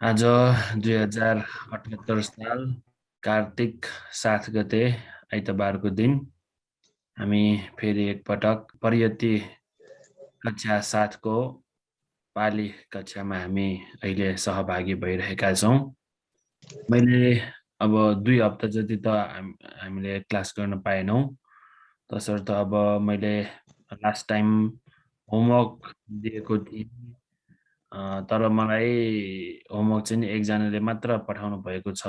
आज 2078 साल कार्तिक 7 गते आइतबारको दिन हामी फेरि एकपटक परियति कक्षा 7 को पाली कक्षामा हामी अहिले सहभागी भइरहेका छौँ। मैले अब 2 हप्ता जति त हामीले क्लास गर्न पाएनौँ, तसर्थ अब मैले लास्ट टाइम होमवर्क दिएको थिएँ। तर मलाई होमवर्क चाहिँ एकजनाले मात्र पठाउनु भएको छ।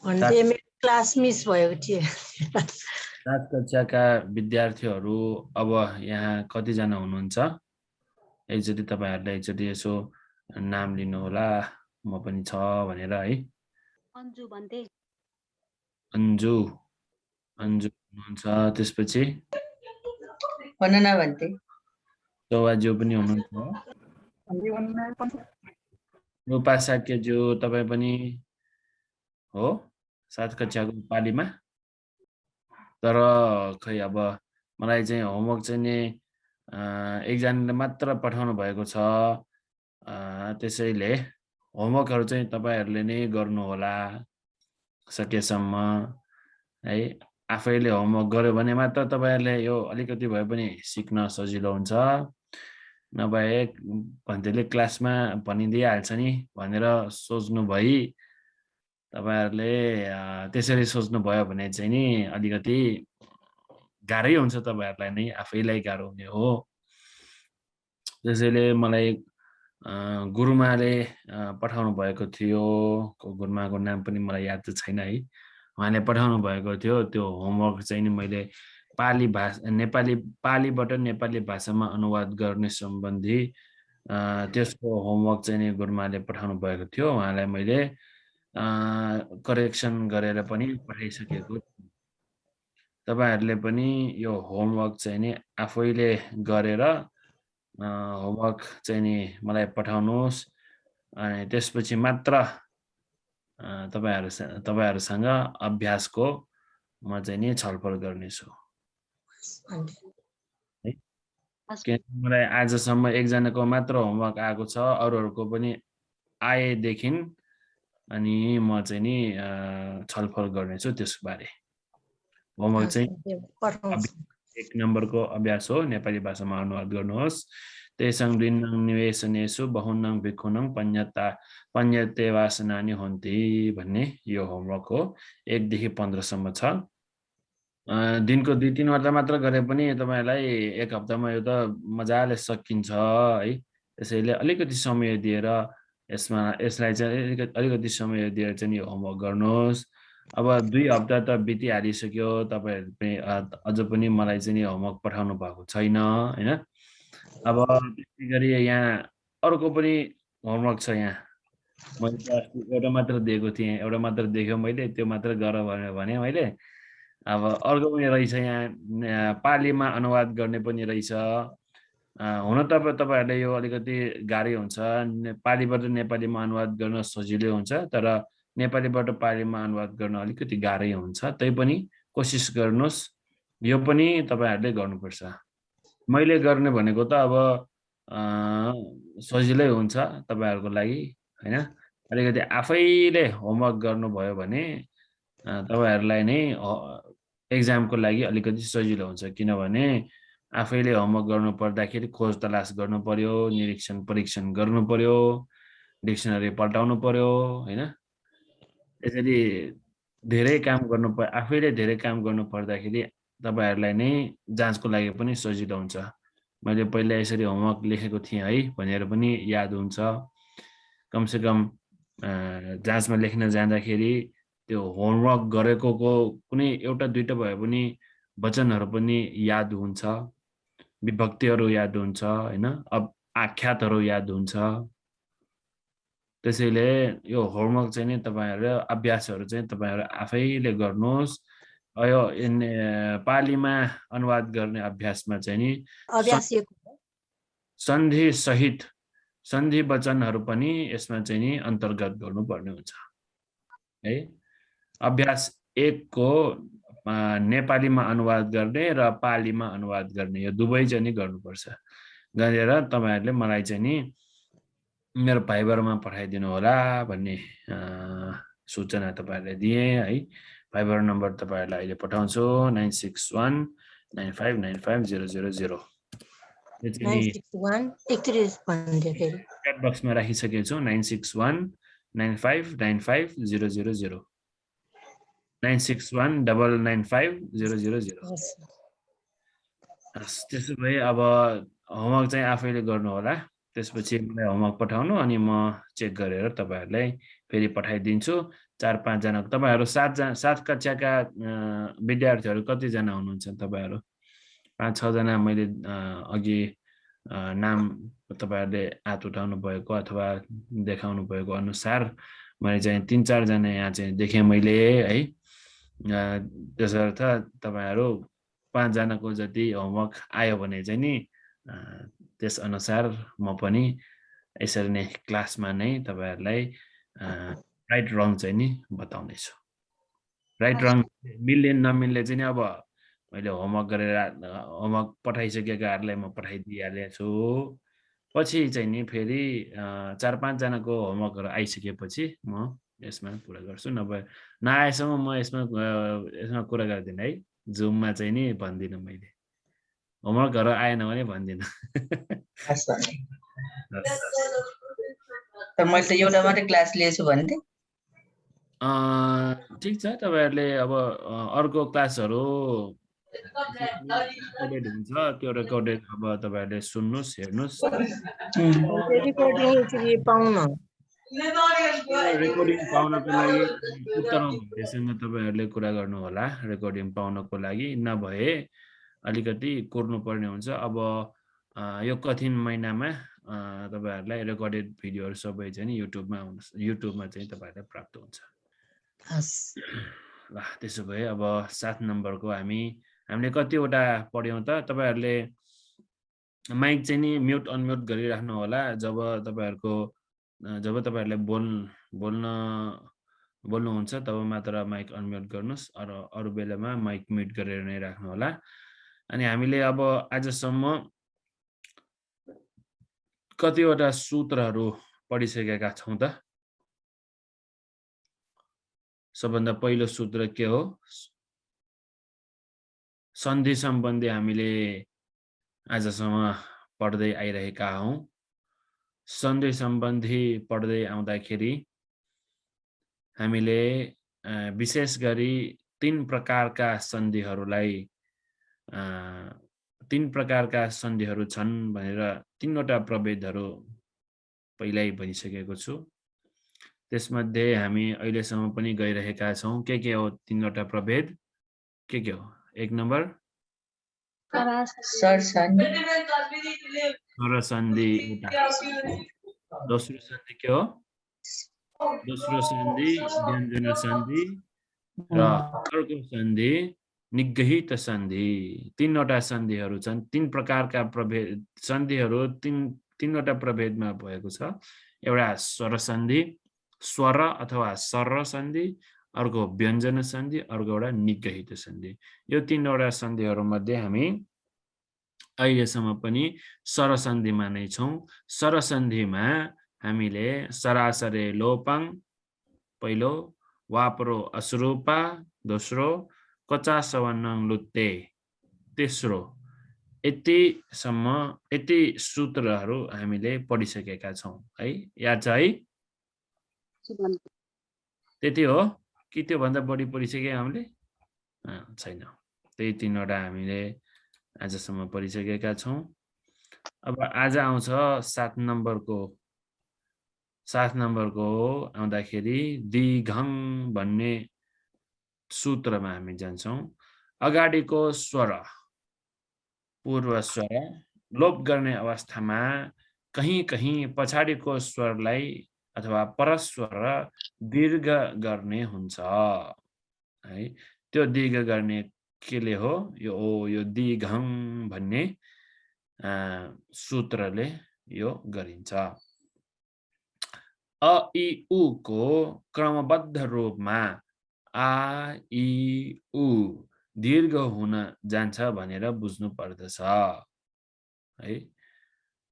भन्थे मेरो क्लास मिस भएको थियो। 7 कक्षाका विद्यार्थीहरू अब यहाँ कतिजना हुनुहुन्छ? एकचोटि तपाईँहरूले एकचोटि यसो नाम लिनुहोला, म पनि छ भनेर है। अन्जु भन्थे। अन्जु हुनुहुन्छ, त्यसपछि वन्दना भन्थे। चौवाज्यू पनि हुनुहुन्छ, रूपा साक्यज्यू तपाईँ पनि हो 7 कक्षाको पालीमा। तर खै अब मलाई चाहिँ होमवर्क चाहिँ नि एकजनाले मात्र पठाउनु भएको छ। त्यसैले होमवर्कहरू चाहिँ तपाईँहरूले नै गर्नुहोला सकेसम्म है। आफैले होमवर्क गर्यो भने मात्र तपाईँहरूले यो अलिकति भए पनि सिक्न सजिलो हुन्छ। नभए भन्तेले क्लासमा भनिदिइहाल्छ नि भनेर सोच्नु भई तपाईँहरूले त्यसरी सोच्नुभयो भने चाहिँ नि अलिकति गाह्रै हुन्छ, तपाईँहरूलाई नै आफैलाई गाह्रो हुने हो। त्यसैले मलाई गुरुमाले पठाउनु भएको थियो, गुरुमाको नाम पनि मलाई याद त छैन है। उहाँले पठाउनु भएको थियो त्यो होमवर्क चाहिँ नि मैले पालीबाट नेपाली भाषामा अनुवाद गर्ने सम्बन्धी त्यसको होमवर्क चाहिँ नि गुरुमाले पठाउनु भएको थियो। उहाँलाई मैले करेक्सन गरेर पनि पठाइसकेको छु। तपाईँहरूले पनि यो होमवर्क चाहिँ नि आफैले गरेर होमवर्क चाहिँ नि मलाई पठाउनुहोस्, अनि त्यसपछि मात्र तपाईँहरूसँग अभ्यासको म चाहिँ नि छलफल गर्नेछु है। किनकि मलाई आजसम्म एकजनाको मात्र होमवर्क आएको छ, अरूहरूको पनि आएदेखि अनि म चाहिँ नि छलफल गर्नेछु त्यसबारे। होमवर्क चाहिँ 1 नम्बरको अभ्यास हो, नेपाली भाषामा अनुवाद गर्नुहोस्। तेसङ द्विनङ निवेशनेषु बहुनङ भिक्षुनङ पञ्यते वासनानि हुन्ति भन्ने यो होमवर्क हो। 1 देखि 15 सम्म छ। दिनको 2-3 वटा मात्र गरे पनि तपाईँलाई 1 हप्तामा यो त मजाले सकिन्छ है। त्यसैले अलिकति समय दिएर यसलाई चाहिँ अलिकति समय दिएर चाहिँ यो होमवर्क गर्नुहोस्। अब 2 हप्ता त बितिहालिसक्यो, तपाईँहरू पनि अझ पनि मलाई चाहिँ नि होमवर्क पठाउनु भएको छैन होइन। अब त्यसै गरी यहाँ अर्को पनि होमवर्क छ। यहाँ मैले अस्ति एउटा मात्र दिएको थिएँ, एउटा मात्र देख्यो मैले, त्यो मात्र गर भने मैले। अब अर्को पनि रहेछ, यहाँ पालीमा अनुवाद गर्ने पनि रहेछ। हुन त तपाईँहरूले यो अलिकति गाह्रै हुन्छ, पालीबाट नेपालीमा अनुवाद गर्न सजिलै हुन्छ, तर नेपालीबाट पालीमा अनुवाद गर्न अलिकति गाह्रै हुन्छ। तैपनि कोसिस गर्नुहोस्, यो पनि तपाईँहरूले गर्नुपर्छ। मैले गर्ने भनेको त अब सजिलै हुन्छ तपाईँहरूको लागि होइन। अलिकति आफैले होमवर्क गर्नुभयो भने तपाईँहरूलाई नै एक्जामको लागि अलिकति सजिलो हुन्छ। किनभने आफैले होमवर्क गर्नु पर्दाखेरि खोज तलास गर्नु पर्यो, निरीक्षण परीक्षण गर्नु पर्यो, डिक्सनरी पल्टाउनु पर्यो होइन। यसरी धेरै काम आफैले धेरै काम गर्नु पर्दाखेरि तपाईँहरूलाई नै जाँचको लागि पनि सजिलो हुन्छ। मैले पहिला यसरी होमवर्क लेखेको थिएँ है भनेर पनि याद हुन्छ। कमसेकम जाँचमा लेख्न जाँदाखेरि त्यो होमवर्क गरेको कुनै एउटा दुईटा भए पनि वचनहरू पनि याद हुन्छ, विभक्तिहरू याद हुन्छ होइन, आख्यातहरू याद हुन्छ। त्यसैले यो होमवर्क चाहिँ नि तपाईँहरू अभ्यासहरू चाहिँ तपाईँहरू आफैले गर्नुहोस्। यो पालीमा अनुवाद गर्ने अभ्यासमा चाहिँ नि सन्धि सहित सन्धि वचनहरू पनि यसमा चाहिँ नि अन्तर्गत गर्नुपर्ने हुन्छ है। अभ्यास 1 को नेपालीमा अनुवाद गर्ने र पालीमा अनुवाद गर्ने यो दुवै चाहिँ नि गर्नुपर्छ। गरेर तपाईँहरूले मलाई चाहिँ नि मेरो भाइबरमा पठाइदिनु होला भन्ने सूचना तपाईहरुले दिए है। भाइबर नम्बर तपाईहरुलाई अहिले पठाउँछु 9619595000। यो चाहिँ नि 961 एकचोटि भन्दियो फेरि। च्याट बक्समा राखिसकेको छु 9619595000 9619955000। त्यसो भए अब होमवर्क चाहिँ आफैले गर्नु होला। त्यसपछि मलाई होमवर्क पठाउनु अनि म चेक गरेर तपाईहरुलाई फेरि पठाइदिन्छु। 4-5 जना तपाईहरु 7 कक्षाका विद्यार्थीहरु कति जना हुनुहुन्छ तपाईहरु? 5-6 जना मैले अघि नाम तपाईहरुले हात उठाउनु भएको अथवा देखाउनु भएको अनुसार मैले चाहिँ 3-4 जना यहाँ चाहिँ देखे मैले है। त्यसर्थ तपाईहरु 5 जनाको जति होमवर्क आयो भने चाहिँ नि त्यस अनुसार म पनि यसरी नै क्लासमा नै तपाईहरुलाई राइट रङ चाहिँ नि बताउने छु। राइट रङ मिल्ने नमिल्ने चाहिँ नि अब मैले होमवर्क गरेर होमवर्क पठाइसकेकाहरुलाई म पठाइदिइहालेको छु। पछि चाहिँ नि फेरि 4-5 जनाको होमवर्कहरु आइसकेपछि म यसमा कुरा गर्छु। नभए नआएसम्म म यसमा कुरा गर्दिन है। जुममा चाहिँ नि भन्दिन मैले। होमवर्कहरु आएन भने भन्दिन। तर मैले त एउटा मात्रै क्लास लिएछु भन्थे। ठीक छ तपाईहरुले अब अर्को क्लासहरु रेकर्डेड हुन्छ। त्यो रेकर्डेड अब तपाईहरुले सुन्नुस् हेर्नुस्। रेकर्डिङ यसरी पाउन रेकर्डिङ पाउनको लागि उत्तम भाइसँग तपाईहरुले कुरा गर्नु होला। रेकर्डिङ पाउनको लागि नभए अलिकति कुर्नु पर्ने हुन्छ। अब यो कठिन महिनामा तपाईहरुलाई रेकर्डेड भिडियोहरु सबै चाहिँ युट्युबमा चाहिँ तपाईहरुलाई प्राप्त हुन्छ। ल त्यसो भए अब 7 नम्बरको हामीले कतिवटा पढ्यौं त? तपाईहरुले माइक चाहिँ नि म्युट अनम्युट गरिराख्नु होला। जब तपाईहरुले बोल्नुहुन्छ तब मात्र माइक अनम्युट गर्नुस्। अरु बेलामा माइक म्युट गरेर नै राख्नु होला। अनि हामीले अब आजसम्म कतिवटा सूत्रहरु पढिसकेका छौं त? सबभन्दा पहिलो सूत्र के हो? सन्धि सम्बन्धी हामीले आजसम्म पढ्दै आइरहेका हौं। सन्धि सम्बन्धी पढ्दै आउँदाखेरि हामीले विशेष गरी 3 प्रकारका सन्धिहरु छन् भनेर 3 वटा प्रभेदहरु पहिल्यै भनिसकेको छु। त्यसमध्ये हामी अहिलेसम्म पनि गइरहेका छौं। के हो 3 वटा प्रभेद? के हो? 1 नम्बर सरसन्धि। सरसन्धि एउटा। दोस्रो सन्धि के हो? दोस्रो सन्धि व्यञ्जन सन्धि र अर्को सन्धि निगहित सन्धि। 3 वटा सन्धिहरु छन्। 3 प्रकारका प्रभेद सन्धिहरु 3 वटा प्रभेदमा भएको छ। एउटा स्वरसन्धि, स्वर अथवा सर्र सन्धि, अर्को व्यञ्जन सन्धि, अर्को एउटा निगहित सन्धि। यो 3 वटा सन्धिहरु मध्ये हामी अहिलेसम्म पनि सरसन्धिमा नै छौं। सरसन्धिमा हामीले सरासरे लोपङ पहिलो, वापरो असुरूपा दोस्रो, कचा सवन्नङ लुत्ते तेस्रो। यति सूत्रहरु हामीले पढिसकेका छौं है। याद छ है? त्यति हो कि त्यो भन्दा बढी पढिसके हामीले? छैन। त्यही 3 वटा हामीले आजसम्म पढिसकेका छौं। अब आज आउँछ 7 नम्बरको आउँदाखेरि दिघङ भन्ने सूत्रमा हामी जान्छौं। अगाडिको स्वर पूर्व स्वर लोप गर्ने अवस्थामा कहीं पछाडिको स्वरलाई अथवा परस्वर दीर्घ गर्ने हुन्छ है। त्यो दीर्घ गर्ने केले हो? यो दिघङ भन्ने सूत्रले यो गरिन्छ। अ इ उ को क्रमबद्ध रूपमा आ इ उ दीर्घ हुन जान्छ भनेर बुझ्नु पर्दछ है।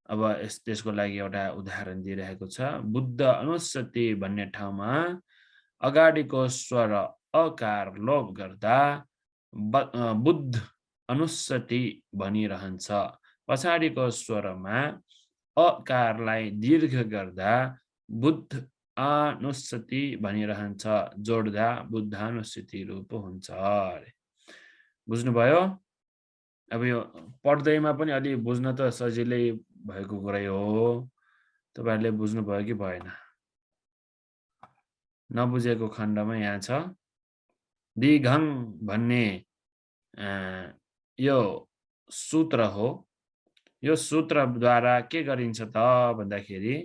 अब त्यसको लागि एउटा उदाहरण दिइरहेको छ। बुद्ध अनुसति भन्ने ठाउँमा अगाडिको स्वर अकार लोप गर्दा बुद्ध अनुसति भनिरहन्छ। पछाडिको स्वरमा अकारलाई दीर्घ गर्दा बुद्ध अनुसति भनिरहन्छ। जोड्दा बुद्धानुसति रूप हुन्छ। बुझ्नुभयो? अब यो पढ्दैमा पनि अलि बुझ्न त सजिलै भएको कुरै हो। तपाईहरुले बुझ्नुभयो कि भएन? नबुझेको खण्डमा यहाँ छ दिघङ भन्ने यो सूत्र हो। यो सूत्रद्वारा के गरिन्छ त भन्दाखेरि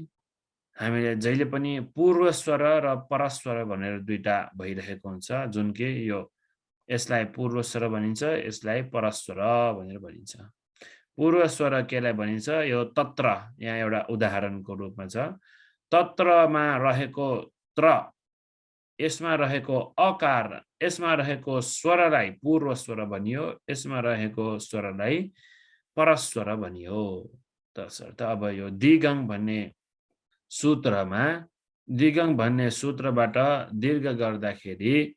हामीले जहिले पनि पूर्व स्वर र परस्वर भनेर दुईटा भइरहेको हुन्छ, जुन कि यो यसलाई पूर्व स्वर भनिन्छ, यसलाई परस्वर भनेर भनिन्छ। पूर्व स्वर केलाई भनिन्छ? यो तत्र, यहाँ एउटा उदाहरणको रूपमा छ। तत्रमा रहेको त्र, यसमा रहेको अकार, यसमा रहेको स्वरलाई पूर्व स्वर भनियो, यसमा रहेको स्वरलाई परस्वर भनियो। तसर्थ अब यो दिगङ भन्ने सूत्रमा, दिगङ भन्ने सूत्रबाट दीर्घ गर्दाखेरि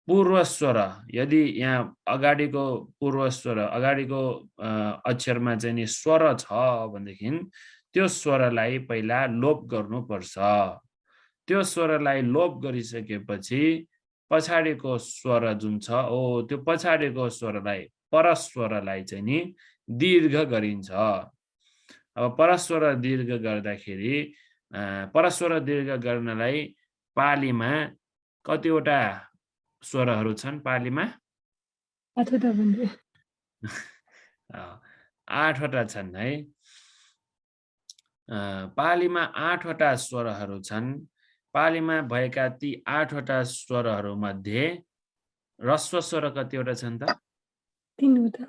पूर्व स्वर, यदि यहाँ अगाडिको पूर्व स्वर, अगाडिको अक्षरमा चाहिँ नि स्वर छ भनेदेखि त्यो स्वरलाई पहिला लोप गर्नुपर्छ। त्यो स्वरलाई लोप गरिसकेपछि पछाडिको स्वर जुन छ त्यो पछाडिको स्वरलाई, परस्वरलाई चाहिँ नि दीर्घ गरिन्छ। अब परस्वर दीर्घ गर्दाखेरि परस्वर दीर्घ गर्नलाई पालीमा कतिवटा स्वरहरू छन्? पालीमा 8वटा छन् है। पालीमा 8वटा स्वरहरू छन्। पालीमा भएका ती 8वटा स्वरहरू मध्ये रस्व स्वर कतिवटा छन् त? 3वटा।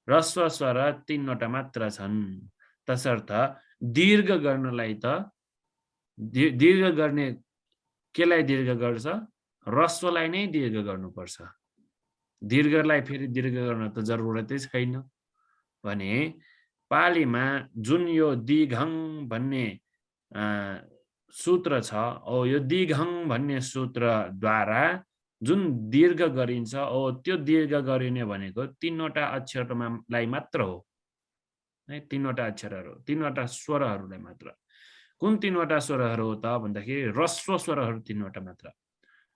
रस्व स्वर 3वटा मात्र छन्। तसर्थ दीर्घ गर्नलाई त दीर्घ गर्ने केलाई दीर्घ गर्छ? रस्वलाई नै दीर्घ गर्नुपर्छ। दीर्घलाई फेरि दीर्घ गर्न त जरुरतै छैन। भने पालीमा जुन यो दिघङ भन्ने सूत्र छ, यो दिघङ भन्ने सूत्रद्वारा जुन दीर्घ गरिन्छ त्यो दीर्घ गरिने भनेको 3वटा अक्षरलाई मात्र हो है। 3वटा अक्षरहरू, 3वटा स्वरहरूलाई मात्र। कुन 3वटा स्वरहरू हो त भन्दाखेरि रस्व स्वरहरू 3वटा मात्र,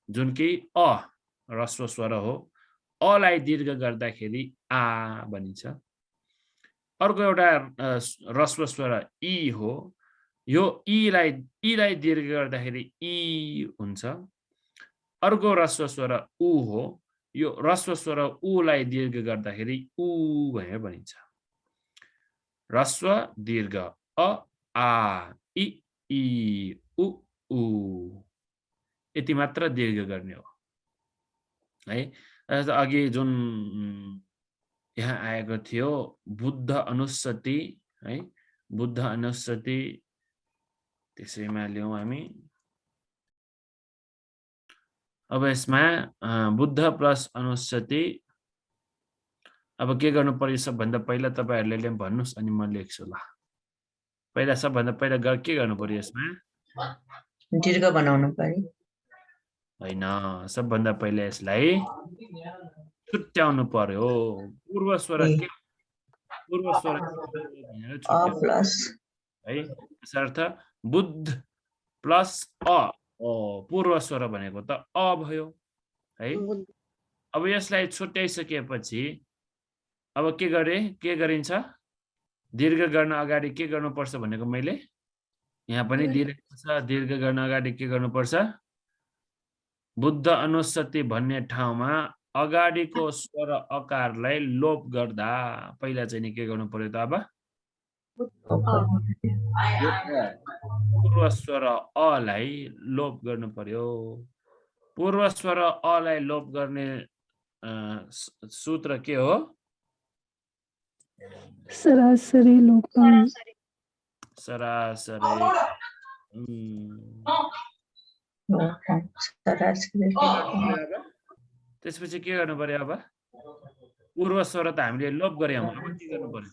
जुन कि अ रस्व स्वर हो। अलाई दीर्घ गर्दाखेरि आ भनिन्छ। अर्को एउटा रस्व स्वर इ हो। यो इलाई दीर्घ गर्दाखेरि इ हुन्छ। अर्को रस्व स्वर उ हो। यो रस्व स्वर उलाई दीर्घ गर्दाखेरि उ भनेर भनिन्छ। रस्व दीर्घ अ आ इ ई उ ऊ, यति मात्र दीर्घ गर्ने हो है। अघि जुन यहाँ आएको थियो बुद्ध अनुसति है, बुद्ध अनुसति त्यसैमा ल्याउँ हामी। अब यसमा बुद्ध प्लस अनुसति, अब के गर्नु पर्यो? सबभन्दा पहिला तपाईहरुले भन्नुस् अनि म लेख्छु ल। पहिला सबभन्दा पहिला के गर्नु पर्यो? यसमा दीर्घ बनाउनु पर्यो। हैन, सबभन्दा पहिला यसलाई छुट्याउनु पर्यो। पूर्व स्वर के? पूर्व स्वर अ प्लस है। त्यसर्थ बुद्ध प्लस अ, पूर्व स्वर भनेको त अ भयो है। अब यसलाई छुट्याइसकेपछि अब के गरिन्छ? दीर्घ गर्न अगाडि के गर्नुपर्छ भनेको मैले यहाँ पनि दिएको छ। दीर्घ गर्न अगाडि के गर्नुपर्छ? बुद्ध अनुसति भन्ने ठाउँमा अगाडिको स्वर अकारलाई लोप गर्दा पहिला चाहिँ नि के गर्नु पर्यो त? अब पूर्व स्वर अलाई लोप गर्नु पर्यो। पूर्व स्वर अलाई लोप गर्ने सूत्र के हो? सरासरी लोपन। सरासरी। त्यसपछि के गर्नु पर्यो? अब पूर्व स्वर त हामीले लोप गर्यौं, अब के गर्नु पर्यो?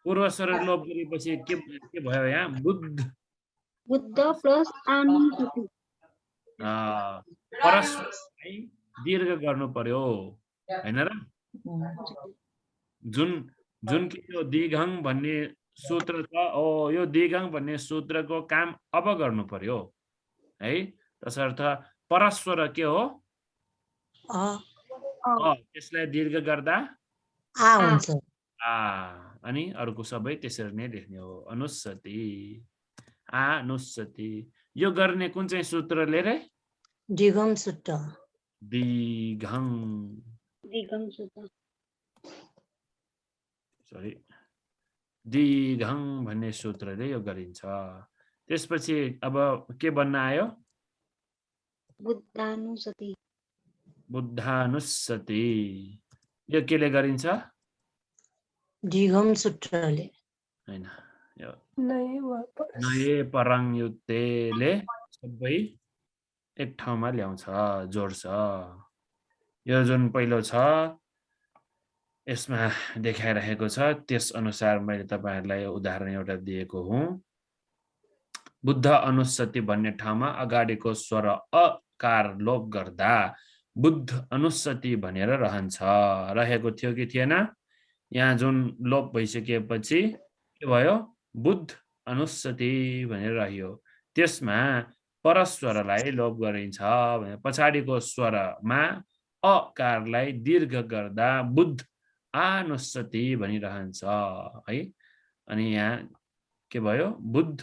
पूर्व स्वर लोप गरेपछि के भयो यहाँ बुद्ध बुद्ध प्लस अनुसति परस्वरलाई दीर्घ गर्नु पर्यो हैन र जुन कि यो दिघङ भन्ने सूत्र छ यो दिघङ भन्ने सूत्रको काम अब गर्नु पर्यो है तसर्थ परस्वर के हो त्यसलाई दीर्घ गर्दा आ हुन्छ अनि अरुको सबै त्यसरी नै लेख्ने हो अनुसति यो गर्ने कुन चाहिँ सूत्रले रे दिगम सूत्र दिघङ सूत्र सरी दिघङ भन्ने सूत्रले यो गरिन्छ त्यसपछि अब के बन्न आयो बुद्धानुसति यो केले गरिन्छ दिगम सूत्रले हैन यो नए परङ युक्तेले सबै एक ठाउँमा ल्याउँछ जोड्छ यो जुन पहिलो छ यसमा देखाइरहेको छ त्यस अनुसार मैले तपाईहरुलाई उदाहरण एउटा दिएको हुँ बुद्ध अनुसति भन्ने ठाउँमा अगाडिको स्वर अकार लोप गर्दा बुद्ध अनुसति भनेर रहेको थियो कि थिएन यहाँ जुन लोप भइसकेपछि के भयो बुद्ध अनुसति भनेर रह्यो त्यसमा परस्वरलाई लोप गरिन्छ भने पछाडीको स्वरमा अकारलाई दीर्घ गर्दा बुद्ध अनुसति भनिरहन्छ है अनि यहाँ के भयो बुद्ध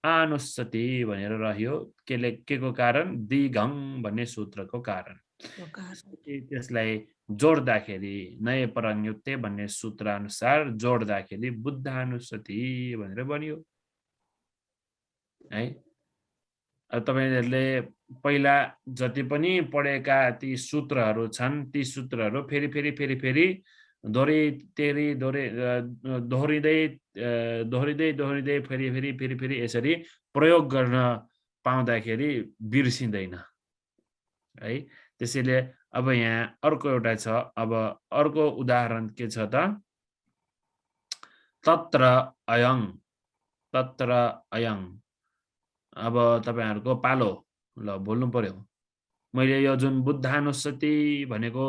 अनुसति भनेर रह्यो केको कारण दिघङ भन्ने सूत्रको कारण त्यसलाई जोड्दाखेरि नए परङयुक्ते भन्ने सूत्र अनुसार जोड्दाखेरि बुद्धानुसति भनेर बन्यो है तपाईहरुले पहिला जति पनि पढेका ती सूत्रहरू छन् ती सूत्रहरू फेरि दोहोरिँदै फेरि यसरी प्रयोग गर्न पाउँदाखेरि बिर्सिँदैन है त्यसैले अब यहाँ अर्को एउटा छ अब अर्को उदाहरण के छ त तत्र अयं अब तपाईहरुको पालो ल बोल्नु पर्यो मैले यो जुन बुद्धानुसति भनेको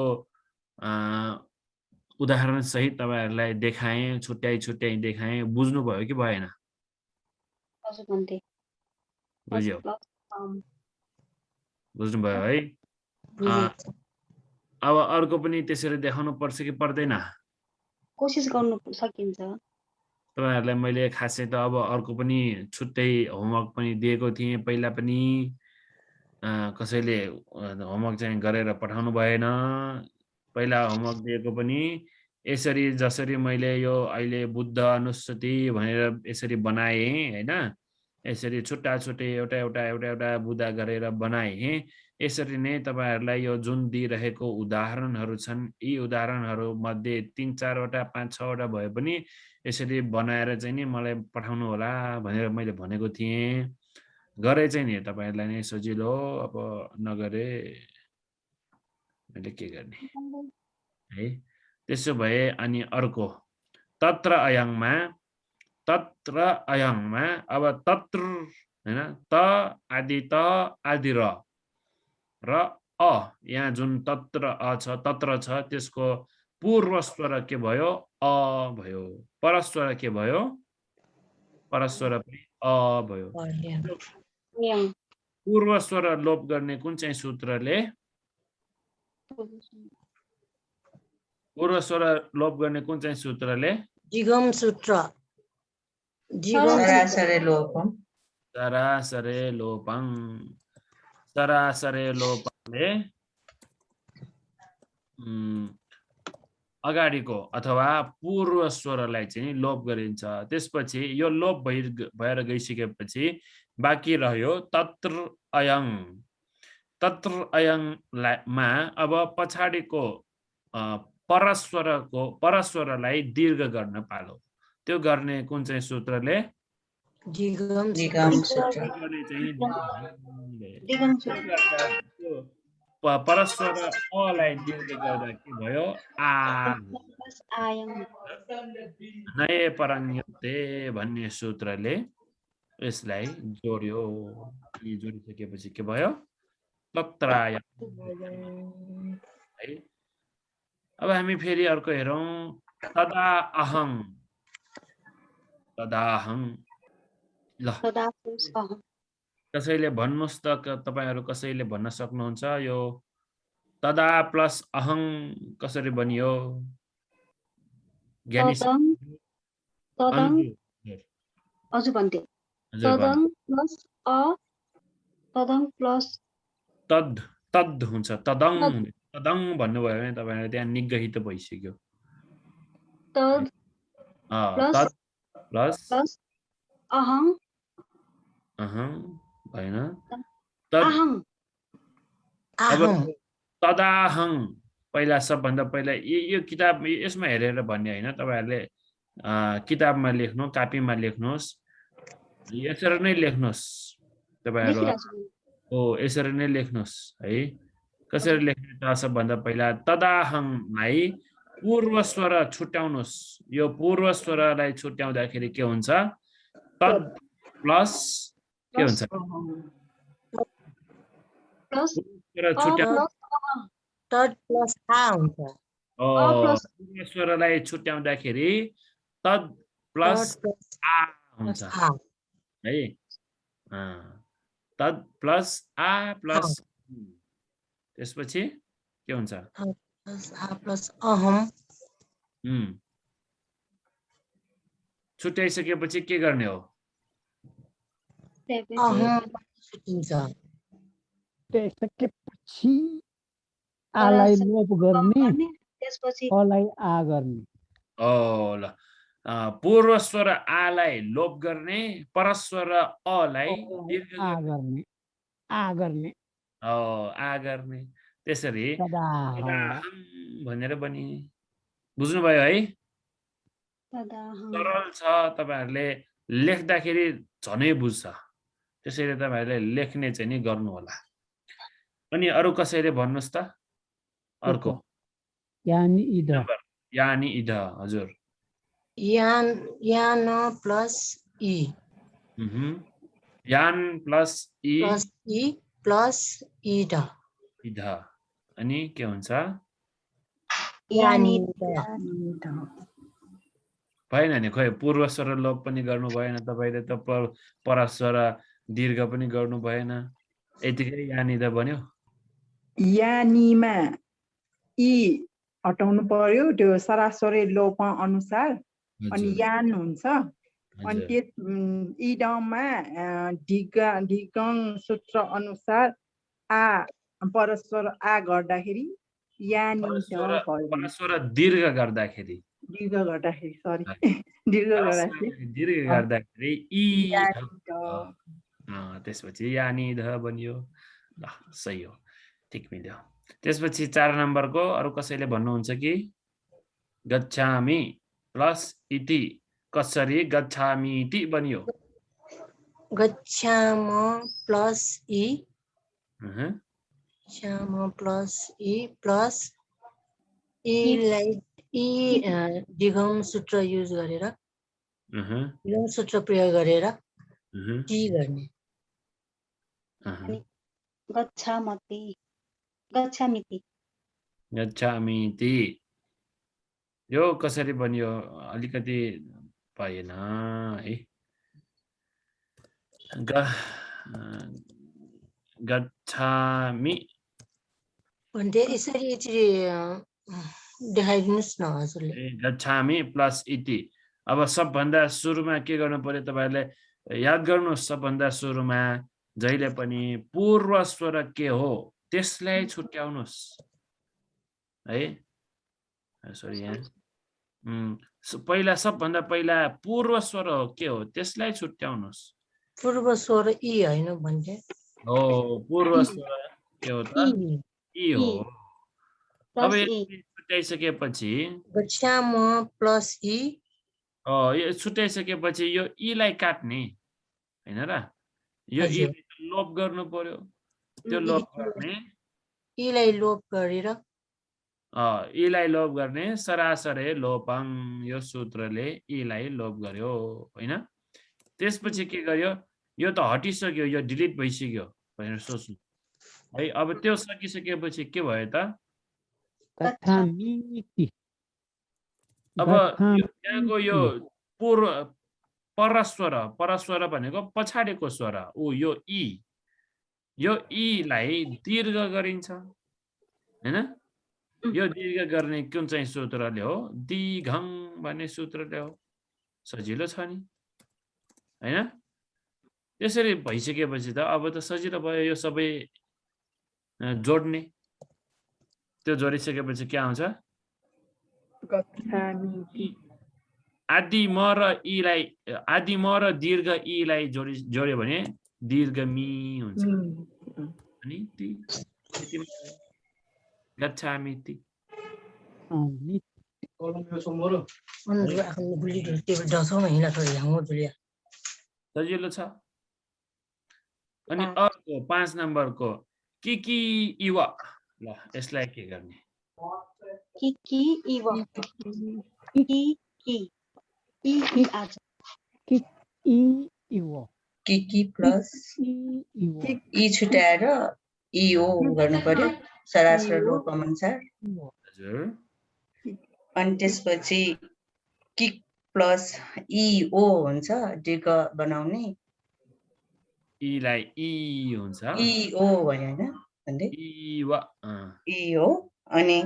उदाहरण सहित तपाईहरुलाई देखाएँ छुट्याई देखाएँ बुझ्नु भयो कि भएन बुझ्यो बुझ्नु भयो है अब अर्को पनि त्यसरी देखाउनु पर्छ कि पर्दैन कोशिश गर्नु सकिन्छ तपाईहरुलाई मैले खासै त अब अर्को पनि छुट्टै होमवर्क पनि दिएको थिएँ पहिला पनि कसैले होमवर्क चाहिँ गरेर पठाउनु भएन पहिला होमवर्क दिएको पनि यसरी जसरी मैले यो अहिले बुद्ध अनुसति भनेर यसरी बनाए हैन यसरी छुट्टा एउटा बुदा गरेर बनाए यसरी नै तपाईहरुलाई यो जुन दिइरहेको उदाहरणहरू छन् यी उदाहरणहरू मध्ये 3-4 वटा 5-6 वटा भए पनि यसरी बनाएर चाहिँ नि मलाई पठाउनु होला भनेर मैले भनेको थिएँ गरे चाहिँ नि तपाईहरुलाई नै सजिलो अब नगरे मैले के गर्ने है त्यसो भए अनि अर्को तत्र अयङमा अब तत्र हैन त आदि र अ यहाँ जुन तत्र छ त्यसको पूर्व स्वर के भयो अ भयो परस्वर के भयो परस्वर पनि अ भयो पूर्व स्वर लोप गर्ने कुन चाहिँ सूत्रले पूर्व स्वर लोप गर्ने कुन चाहिँ सूत्रले दिगम सूत्र सरासरे लोपले अगाडिको अथवा पूर्व स्वरलाई चाहिँ लोप गरिन्छ त्यसपछि यो लोप भएर गइसकेपछि बाँकी रह्यो तत्र अयङमा अब पछाडीको परस्वरलाई दीर्घ गर्न पालो त्यो गर्ने कुन चाहिँ सूत्रले परस्वर अलाई दीर्घ गर्दा के भयो आ प्लस आयम नए परङ्यते भन्ने सूत्रले यसलाई जोड्यो यी जोडिसकेपछि के भयो तत्राय है अब हामी फेरि अर्को हेरौं तदा अहं ल तदा प्लस अहम कसैले भन्नुस् त तपाईहरु कसैले भन्न सक्नुहुन्छ यो तदा प्लस अहं कसरी बनियो ज्ञानी तदङ हजुर भन्थे तदङ प्लस तद तद हुन्छ तदङ भन्नुभयो भने तपाईहरु त्यहाँ निगहित भइसक्यो तद तद प्लस अहङ भएन तद अब तदाहङ पहिला सबभन्दा पहिला यो किताब यसमा हेरेर भन्ने हैन तपाईहरुले किताबमा लेख्नु कापीमा लेख्नुस् यसरी नै लेख्नुस् तपाईहरु हो यसरी नै लेख्नुस् है कसरी लेख्ने त सबभन्दा पहिला तदाहङलाई पूर्व स्वर छुट्याउनुस् यो पूर्व स्वरलाई छुट्याउँदाखेरि के हुन्छ तद प्लस के हुन्छ प्लस तद प्लस आ हुन्छ पूर्व स्वरलाई छुट्याउँदाखेरि तद प्लस आ हुन्छ है तद प्लस आ प्लस त्यसपछि के हुन्छ आ प्लस अहम छुट्याइसकेपछि के गर्ने हो अहम छुट्टिन्छ त्यसपछि आलाई लोप गर्ने त्यसपछि अलाई आ गर्ने ल पूर्व स्वर आलाई लोप गर्ने परस्वर अलाई दीर्घ आ गर्ने आ गर्ने त्यसरी तदाहं भनेर बनि बुझ्नुभयो है तदाहं सरल छ तपाईहरुले लेख्दाखेरि झनै बुझ्छ त्यसैले तपाईहरुले लेख्ने चाहिँ नि गर्नु होला अनि अरु कसैले भन्नुस् त अर्को यानि इद हजुर यान प्लस ई यान प्लस ई प्लस इद अनि के हुन्छ यानि भएन नि खोइ पूर्व स्वर लोप पनि गर्नु भएन तपाईले त परस्वर दीर्घ पनि गर्नु भएन यतिकै यानिदा बन्यो यानीमा ई हटाउनु पर्यो त्यो सरासरी लोप अनुसार अनि यान हुन्छ अनि त्यस इडमा ढिगङ सूत्र अनुसार आ परस्वर आ गर्दाखेरि यानी परस्वर दीर्घ गर्दाखेरि सरी दीर्घ गर्दाखेरि ई त्यसपछि यानी ध बनियो ल सही हो ठीक मिल्यो त्यसपछि 4 नम्बरको अरु कसैले भन्नुहुन्छ कि गच्छामि प्लस इति कसरी गच्छामि इति बनियो गच्छाम प्लस ई प्लस ई लाई ई दिगम सूत्र युज गरेर दिगम सूत्र प्रयोग गरेर टी गर्ने गच्छामिति यो कसरी बनियो अलिकति भएन है गच्छामि भन्दै यसरी देखाइदिनुस् न हजुरले गच्छामि प्लस इति अब सबभन्दा सुरुमा के गर्नु पर्यो तपाईहरुले याद गर्नुस् सबभन्दा सुरुमा जहिले पनि पूर्व स्वर के हो त्यसलाई छुट्याउनुस् है सरी यहाँ पहिला सबभन्दा पहिला पूर्व स्वर हो के हो त्यसलाई छुट्याउनुस् पूर्व स्वर ई हैन भन्थे हो पूर्व स्वर के हो त ई हो अब छुट्याइसकेपछि गच्छाम प्लस ई यो छुट्याइसकेपछि यो ई लाई काट्ने हैन र यो ई लोप गर्नु पर्यो त्यो लोप गर्ने ईलाई लोप गरेर ईलाई लोप गर्ने सरासरे लोपाङ यो सूत्रले ईलाई लोप गर्यो हैन त्यसपछि के गर्यो यो त हटिसक्यो यो डिलिट भइसक्यो भनेर सोच्नु है अब त्यो सकिसकेपछि के भयो त गच्छामीति अब यहाँको यो पूर्व परस्वर भनेको पछाडिको स्वर ऊ यो ई लाई दीर्घ गरिन्छ हैन यो दीर्घ गर्ने कुन चाहिँ सूत्रले हो दिघङ भन्ने सूत्रले हो सजिलो छ नि हैन त्यसरी भइसकेपछि त अब त सजिलो भयो यो सबै जोड्ने त्यो जोडिसकेपछि के आउँछ गच्छामीति आदि म र दीर्घ ई लाई जोड्यो भने दीर्घ मी हुन्छ अनि ति गच्छामीति सजिलो छ अनि अर्को 5 नम्बरको कि इव ल यसलाई के गर्ने कि इव कि आज कि प्लस ई छुट्याएर इओ गर्नु पर्यो सरासर लोपम अनुसार हजुर अनि त्यसपछि किक प्लस इओ हुन्छ दीर्घ बनाउने ई लाई ई हुन्छ इओ भन्यो हैन भन्दै इव इओ अनि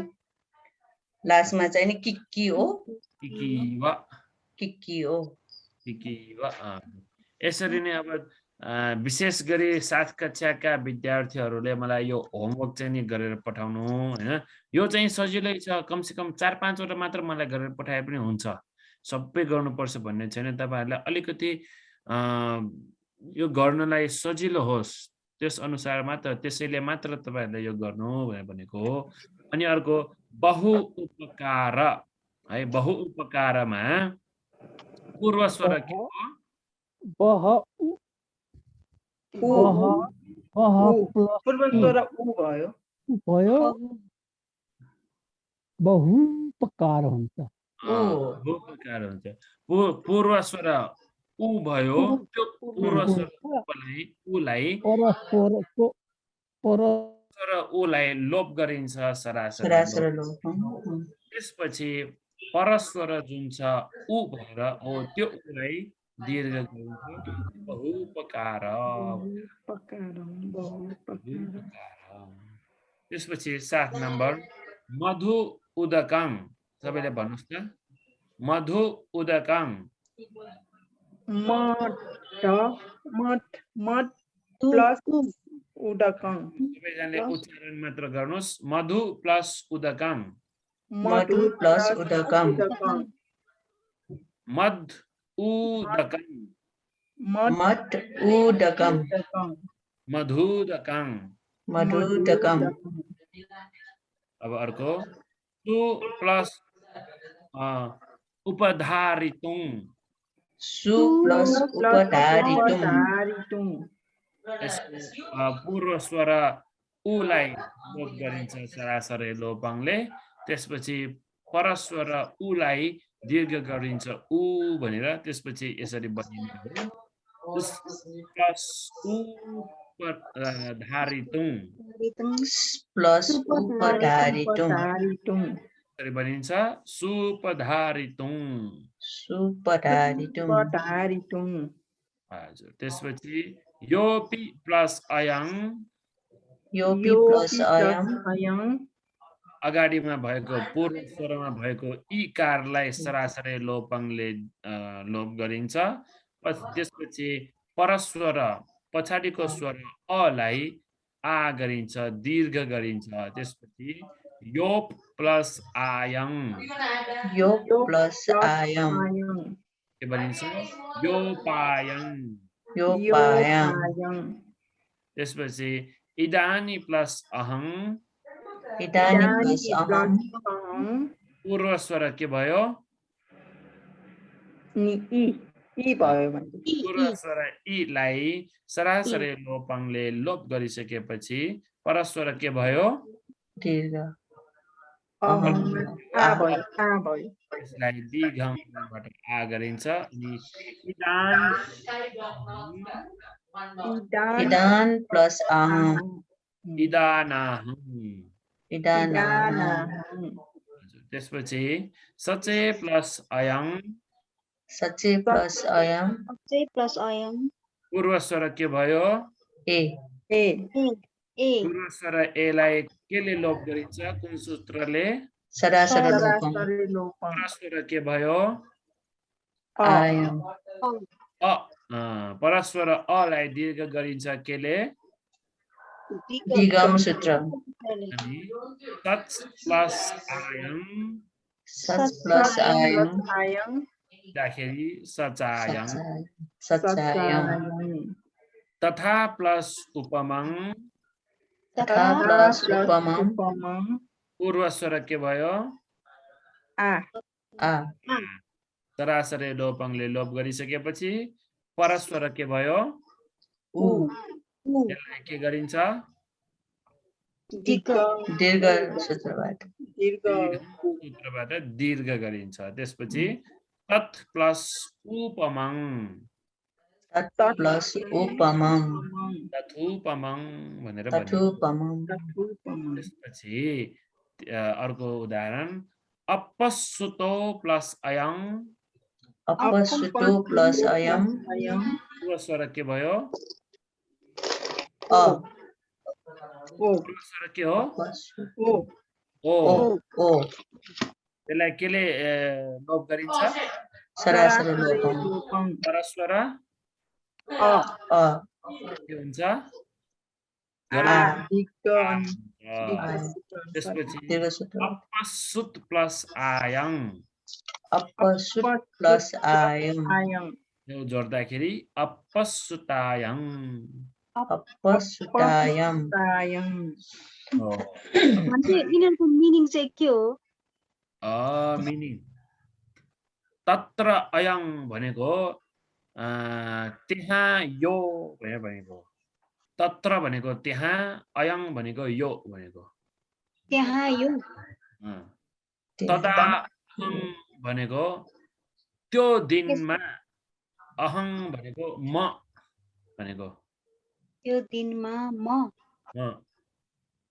लास्टमा चाहिँ नि किक्की हो यसरी नै अब विशेष गरी 7 कक्षाका विद्यार्थीहरूले मलाई यो होमवर्क चाहिँ नि गरेर पठाउनु हैन यो चाहिँ सजिलै छ कमसेकम 4-5 वटा मात्र मलाई गरेर पठाए पनि हुन्छ सबै गर्नुपर्छ भन्ने छैन तपाईहरुलाई अलिकति यो गर्नलाई सजिलो होस् त्यस अनुसार मात्र त्यसैले मात्र तपाईहरुले यो गर्नु भनेको हो अनि अर्को बहु उपकार है बहु उपकारमा पूर्व स्वर के हो पूर्व स्वर उ भयो बहुपकार हुन्छ बहुपकार हुन्छ पूर्व स्वर उ भयो त्यो पूर्व स्वर उलाई स्वर उलाई लोप गरिन्छ सरासर लोप त्यसपछि परस्वर जुन छ उ भएर हो त्यो उलाई दीर्घ गरिन्छ बहुपकार त्यसपछि 7 नम्बर मधु उदकं सबैले भन्नुस् त मधु उदकं मठ प्लस उदकं सबैजनाले उच्चारण मात्र गर्नुस् मधु प्लस उदकं मधु प्लस उदकं मध उदकं मठ उदकं मधुदकं अब अर्को सु प्लस उपधारितुं सु प्लस उपधारितुं पूर्व स्वर उलाई लोप गरिन्छ सरासरी लोपाङले त्यसपछि परस्वर उलाई दीर्घ गरिन्छ उ भनेर त्यसपछि यसरी बनिने हो प्लस उपधारितुं प्लस उपधारितुं यसरी बनिन्छ सुपधारितुं हजुर त्यसपछि योपि प्लस अयं अगाडिमा भएको पूर्व स्वरमा भएको इकारलाई सरासरी लोपाङले लोप गरिन्छ त्यसपछि परस्वर पछाडिको स्वर अलाई आ गरिन्छ दीर्घ गरिन्छ त्यसपछि योप प्लस आयं के भनिन्छ योपायं त्यसपछि इदानी प्लस अहं पूर्व स्वर के भयो पूर्व स्वर ई लाई सरासरी लोपाङले लोप गरिसकेपछि परस्पर के भयो दीर्घ यसलाई दीर्घमबाट आ गरिन्छ अनि इदान इदान प्लस आहं इदानाहं इदानाहं त्यसपछि सचे प्लस अयं सचे प्लस अयं सचे प्लस अयं पूर्व स्वर के भयो ए पूर्व स्वर ए लाई केले लोप गरिन्छ कुन सूत्रले सरासर लोपम परस्पर के भयो आयं परस्पर अ लाई दीर्घ गरिन्छ केले दिगम सूत्र अनि सच प्लस आयं सच प्लस आयंदाखेरि सचायं सचायं तथा प्लस उपमं तथा प्लस उपमं पूर्व स्वर के भयो आ सरासरी लोपङले लोप गरिसकेपछि परस्पर के भयो उ यसलाई के गरिन्छ दीर्घ सूत्रबाट दीर्घ गरिन्छ त्यसपछि तत् प्लस उपमं तत् प्लस उपमं तथुपमं भनेर भनिन्छ तथुपमं त्यसपछि अर्को उदाहरण अपस्सुतो प्लस अयं अपस्सुतो प्लस अयं पूर्व स्वर के भयो अ पूर्व स्वर के हो ओ त्यसलाई केले लोप गरिन्छ सरासर लोपम परस्पर अ के हुन्छ त्यसपछि दीर्घ सूत्र अपस्सुत प्लस आयं अपस्सुत प्लस आयं यो जोड्दाखेरि अपस्सुतायं अपस्सुतायं यिनीहरूको मिनिङ चाहिँ के हो मिनिङ तत्र अयं भनेको त्यहाँ यो भनेर भनेको तत्र भनेको त्यहाँ अयं भनेको यो भनेको त्यहाँ यो तदा अहं भनेको त्यो दिनमा अहं भनेको म भनेको त्यो दिनमा म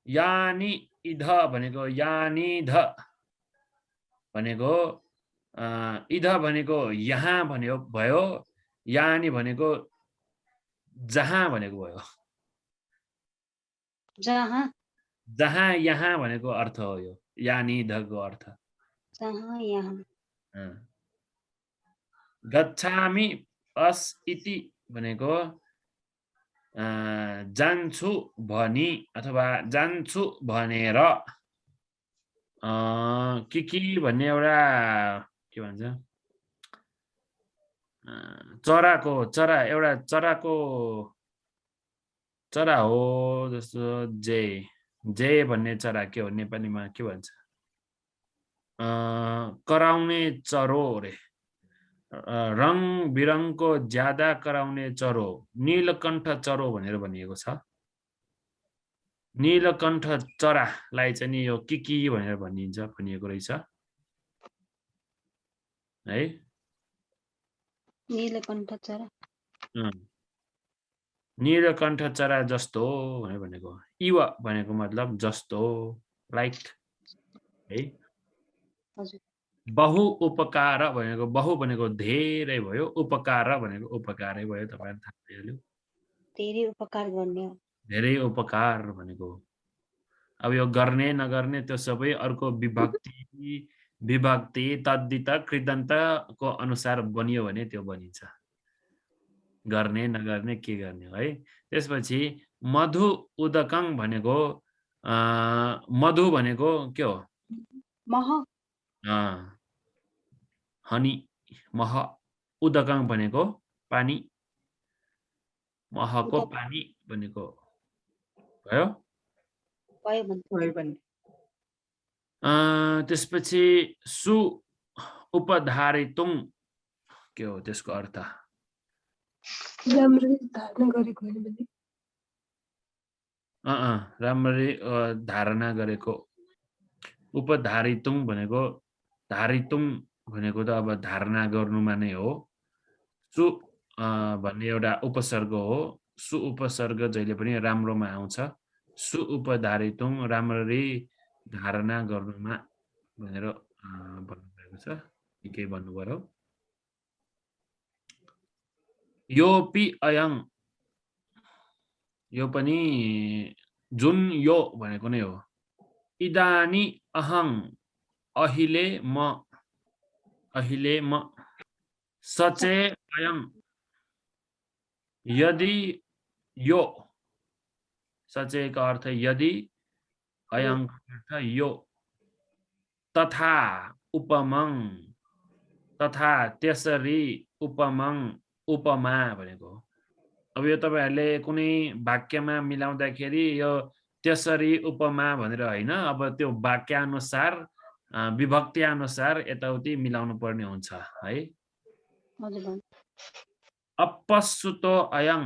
यानि इध भनेको यानि ध भनेको इध भनेको यहाँ भन्यो भयो यानि भनेको जहाँ भनेको भयो जहाँ यहाँ भनेको अर्थ हो यो यानि धको अर्थ जहाँ यहाँ गच्छामि अस इति भनेको जान्छु भनी अथवा जान्छु भनेर के भन्ने एउटा के भन्छ चरा हो जस्तो जे भन्ने चरा के हो नेपालीमा के भन्छ कराउने चरो रे रङ बिरङको ज्यादा कराउने चरो नीलकण्ठ चरो भनेर भनिएको छ नीलकण्ठ चरालाई चाहिँ नि यो किकी भनेर भनिएको रहेछ है नीलकण्ठ चरा नीलकण्ठ चरा जस्तो भनेर भनेको इव भनेको मतलब जस्तो लाइक है बहु उपकार भनेको बहु भनेको धेरै भयो उपकार भनेको उपकारै भयो तपाईहरु थाहा पाइहाल्यो धेरै उपकार गर्ने धेरै उपकार भनेको अब यो गर्ने नगर्ने त्यो सबै अर्को विभक्ति तद्धित कृदन्तको अनुसार बनियो भने त्यो बनिन्छ गर्ने नगर्ने के गर्ने है त्यसपछि मधु उदकं भनेको मधु भनेको के हो मह हनी मह उदकं भनेको पानी महको पानी भनेको भयो त्यसपछि सु उपधारितुं के हो त्यसको अर्थ राम्ररी धारणा गरेको उपधारितुङ भनेको धारितुङ भनेको त अब धारणा गर्नुमा नै हो सु भन्ने एउटा उपसर्ग हो सु उपसर्ग जहिले पनि राम्रोमा आउँछ सु उपधारितुङ राम्ररी धारणा गर्नुमा भनेर भन्नुभएको छ के भन्नुभयो योपि अयं यो पनि जुन यो भनेको नै हो इदानी अहं अहिले म सचे अयं यदि यो सचेको अर्थ यदि अयं अर्थ यो तथा उपमं तथा त्यसरी उपमं उपमा भनेको अब यो तपाईहरुले कुनै वाक्यमा मिलाउँदाखेरि यो त्यसरी उपमा भनेर हैन अब त्यो वाक्य अनुसार विभक्ति अनुसार यताउति मिलाउनु पर्ने हुन्छ है अपस्सुतो अयं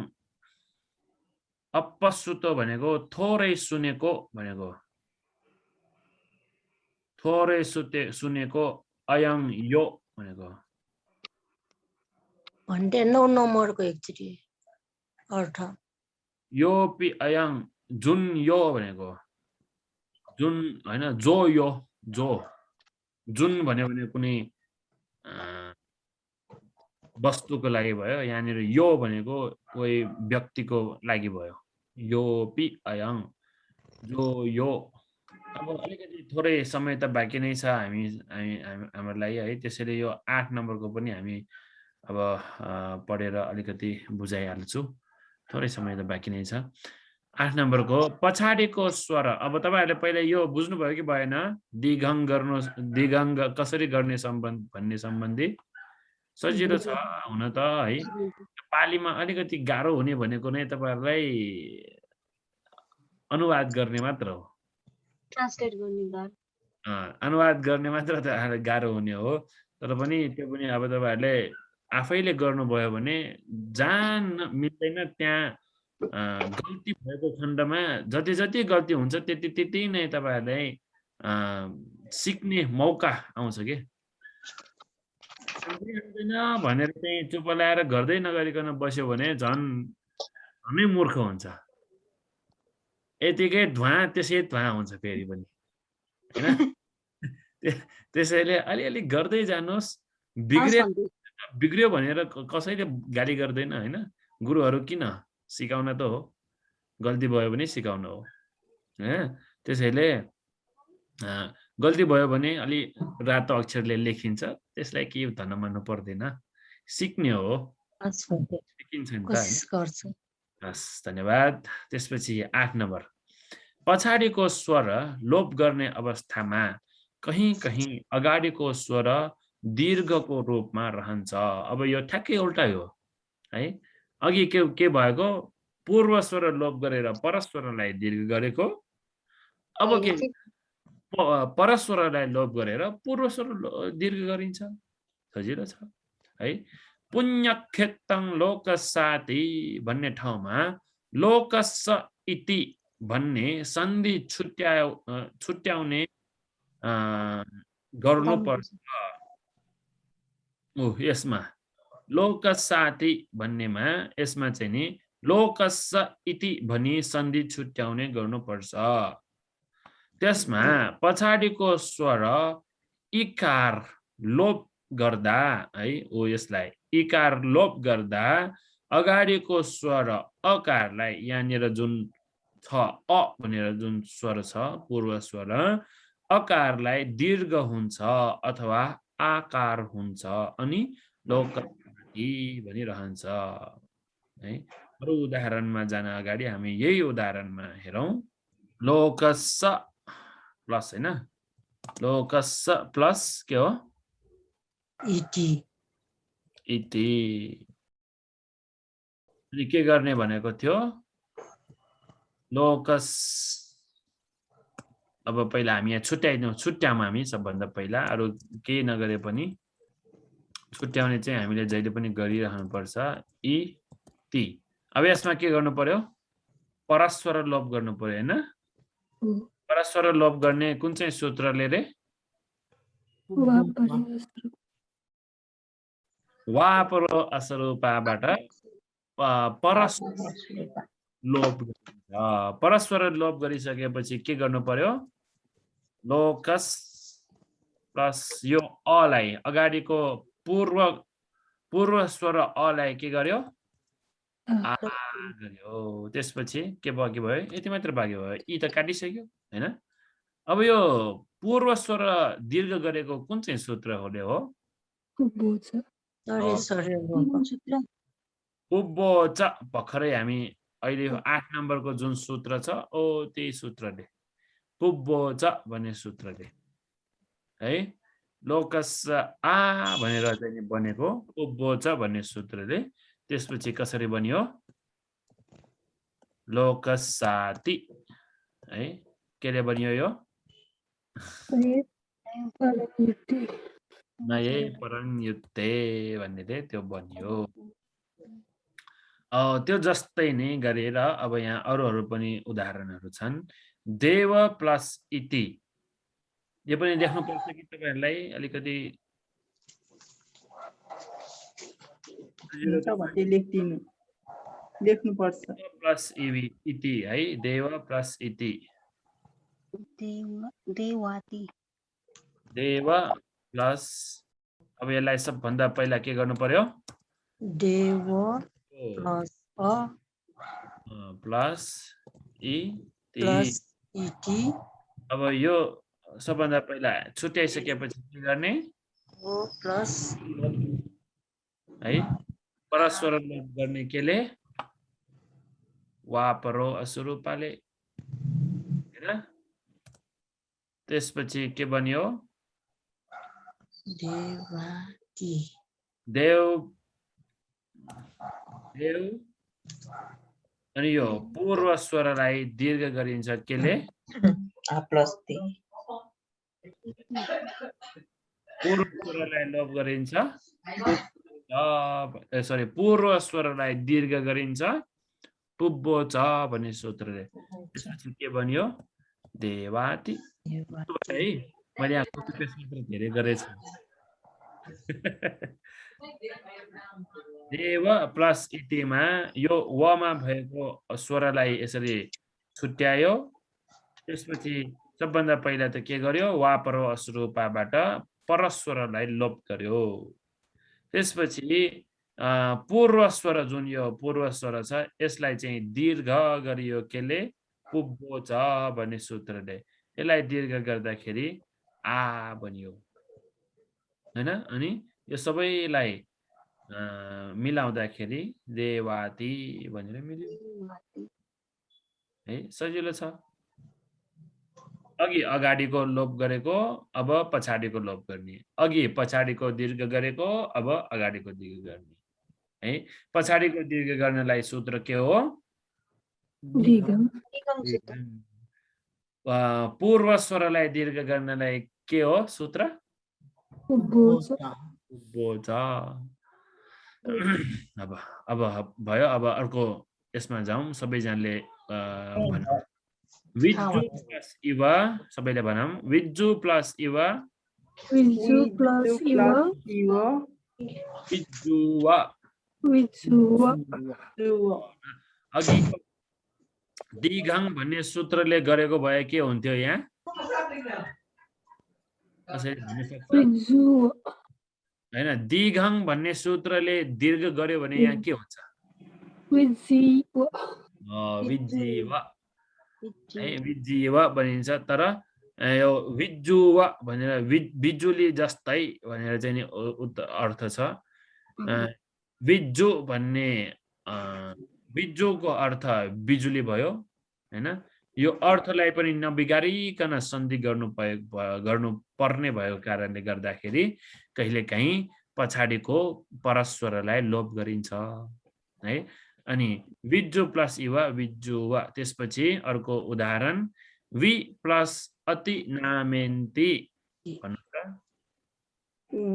अपस्सुतो भनेको थोरै सुनेको भनेको थोरै सुनेको अयं यो भनेको भन्टे 9 नम्बरको एकचोटी अर्थ योपि अयं जुन यो भनेको जुन हैन जो यो जो जुन भन्यो भने कुनै वस्तुको लागि भयो यहाँनिर यो भनेको कोही व्यक्तिको लागि भयो योपि अयं जो यो अब अलिकति थोरै समय त बाँकी नै छ हाम्रो लागि है त्यसैले यो 8 नम्बरको पनि हामी अब पढेर अलिकति बुझाइहाल्छु थोरै समय त बाँकी नै छ 8 नम्बरको पछाडीको स्वर अब तपाईहरुले पहिले यो बुझ्नुभयो कि भएन दिगङ्ग कसरी गर्ने भन्ने सम्बन्धी सजिलो छ हुन त है पालीमा अलिकति गाह्रो हुने भनेको नै तपाईहरुलाई अनुवाद गर्ने मात्र हो ट्रान्सलेट गर्ने गाह्रो अनुवाद गर्ने मात्र त गाह्रो हुने हो तर पनि त्यो पनि अब तपाईहरुले आफैले गर्नुभयो भने जान मिल्दैन त्यहाँ गल्ती भएको खण्डमा जति जति गल्ती हुन्छ त्यति नै तपाईहरुलाई सिक्ने मौका आउँछ के भनेर चाहिँ चुप लाएर गर्दै नगरिकन बस्यो भने झन् हामी मूर्ख हुन्छ यतिकै धुवा त्यसै धुवा हुन्छ फेरि पनि हैन त्यसैले अलिअलि गर्दै जानुस् बिग्रियो भनेर कसैले गाली गर्दैन हैन गुरुहरु किन सिकाउन त हो गल्ती भयो भने सिकाउन हो त्यसैले गल्ती भयो भने अलि रातो अक्षरले लेखिन्छ त्यसलाई के धन्न मान्नु पर्दैन सिक्ने हो सिकिन्छ नि त हस् धन्यवाद त्यसपछि 8 नम्बर पछाडीको स्वर लोप गर्ने अवस्थामा कहीं कहीं अगाडिको स्वर दीर्घको रूपमा रहन्छ अब यो ठ्याक्कै उल्टा हो है अघि के भएको पूर्व स्वर लोप गरेर परस्वरलाई दीर्घ गरेको अब के परस्वरलाई लोप गरेर पूर्व स्वर दीर्घ गरिन्छ सजिलो छ है पुण्यक्षेत्रं लोकसाति भन्ने ठाउँमा लोकस्स इति भन्ने सन्धि छुट्याउने गर्नुपर्छ यसमा लोकसाति भन्नेमा यसमा चाहिँ नि लोकस्स इति भनी सन्धि छुट्याउने गर्नुपर्छ त्यसमा पछाडीको स्वर इकार लोप गर्दा है यसलाई इकार लोप गर्दा अगाडिको स्वर अकारलाई यहाँनिर जुन छ अ भनेर जुन स्वर छ पूर्व स्वर अकारलाई दीर्घ हुन्छ अथवा आकार हुन्छ अनि लोकसाति भनिरहन्छ है अरु उदाहरणमा जान अगाडि हामी यही उदाहरणमा हेरौं लोकस्स प्लस हैन लोकस्स प्लस के हो इति के गर्ने भनेको थियो लोकस अब पहिला हामी यहाँ छुट्याउँ हामी सबभन्दा पहिला अरु केही नगरे पनि छुट्याउने चाहिँ हामीले जहिले पनि गरिरहनु पर्छ इति अब यसमा के गर्नु पर्यो परस्पर लोप गर्नु पर्यो हैन परस्पर लोप गर्ने कुन चाहिँ सूत्रले रे वापरो असरूपाबाट परस्पर लोप गरिन्छ परस्पर लोप गरिसकेपछि के गर्नु पर्यो लोकस प्लस यो अलाई अगाडिको पूर्व स्वर अलाई के गर्यो आ गर्यो त्यसपछि के बाँकी भयो यति मात्र बाँकी भयो इ त काटिसक्यो हैन अब यो पूर्व स्वर दीर्घ गरेको कुन चाहिँ सूत्र होले हो उब्बोच भर्खरै हामी अहिले 8 नम्बरको जुन सूत्र छ ओ त्यही सूत्रले उब्बोच भन्ने सूत्रले है लोकस आ भनेर चाहिँ बनेको उब्बोच भन्ने सूत्रले त्यसपछि कसरी बन्यो लोकसाति है केले बनियो यो नये परंयुक्ते भन्नेले त्यो बनियो त्यो जस्तै नै गरेर अब यहाँ अरूहरू पनि उदाहरणहरू छन् देव प्लस इति यो पनि देख्नु पर्छ कि तपाईहरुलाई अलिकति लेख्नु पर्छ प्लस इति है देव प्लस इति देवाती देव प्लस अब यसलाई सबभन्दा पहिला के गर्नु पर्यो देव प्लस अ प्लस इति अब यो सबभन्दा पहिला छुट्याइसकेपछि के गर्ने ओ प्लस है परस्पर लोप गर्ने केले वापरो असुरूपाले हैन त्यसपछि के बन्यो देवाती देव अनि यो पूर्व स्वरलाई दीर्घ गरिन्छ केले आ प्लस ती पूर्व स्वरलाई लोप गरिन्छ सरी पूर्व स्वरलाई दीर्घ गरिन्छ पुब्बो च भन्ने सूत्रले त्यसपछि के बन्यो देवाती है मैले यहाँ कपी पेस्ट मात्र धेरै गरेछु देव प्लस इतिमा यो वमा भएको स्वरलाई यसरी छुट्यायो त्यसपछि सबभन्दा पहिला त के गर्यो वापरो असुरूपाबाट परस्वरलाई लोप गर्यो त्यसपछि पूर्व स्वर जुन यो पूर्व स्वर छ यसलाई चाहिँ दीर्घ गरियो केले पुब्बो च भन्ने सूत्रले यसलाई दीर्घ गर्दाखेरि आ बन्यो हैन अनि यो सबैलाई मिलाउँदाखेरि देवाती भनेर मिल्यो है सजिलो छ अघि अगाडिको लोप गरेको अब पछाडिको लोप गर्ने अघि पछाडिको दीर्घ गरेको अब अगाडिको दीर्घ गर्ने है पछाडिको दीर्घ गर्नलाई सूत्र के हो पूर्व स्वरलाई दीर्घ गर्नलाई के हो सूत्र उब्बोच अब भयो अब अर्को यसमा जाउँ सबैजनाले भनौँ विज्जु प्लस इव सबैले भनौँ विज्जु प्लस इव अघि दिघङ भन्ने सूत्रले गरेको भए के हुन्थ्यो यहाँ हैन दिघङ भन्ने सूत्रले दीर्घ गर्यो भने यहाँ के हुन्छ विज्जीव भनिन्छ तर यो विज्जुव भनेर बिजुली जस्तै भनेर चाहिँ नि अर्थ छ बिज्जु भन्ने बिज्जुको अर्थ बिजुली भयो हैन यो अर्थलाई पनि नबिगारिकन सन्धि गर्नु पर्ने भएको कारणले गर्दाखेरि कहिलेकाहीँ पछाडिको परस्वरलाई लोप गरिन्छ है अनि विज्जु प्लस इव विज्जुव त्यसपछि अर्को उदाहरण वि प्लस अति नामेन्ति भन्नु त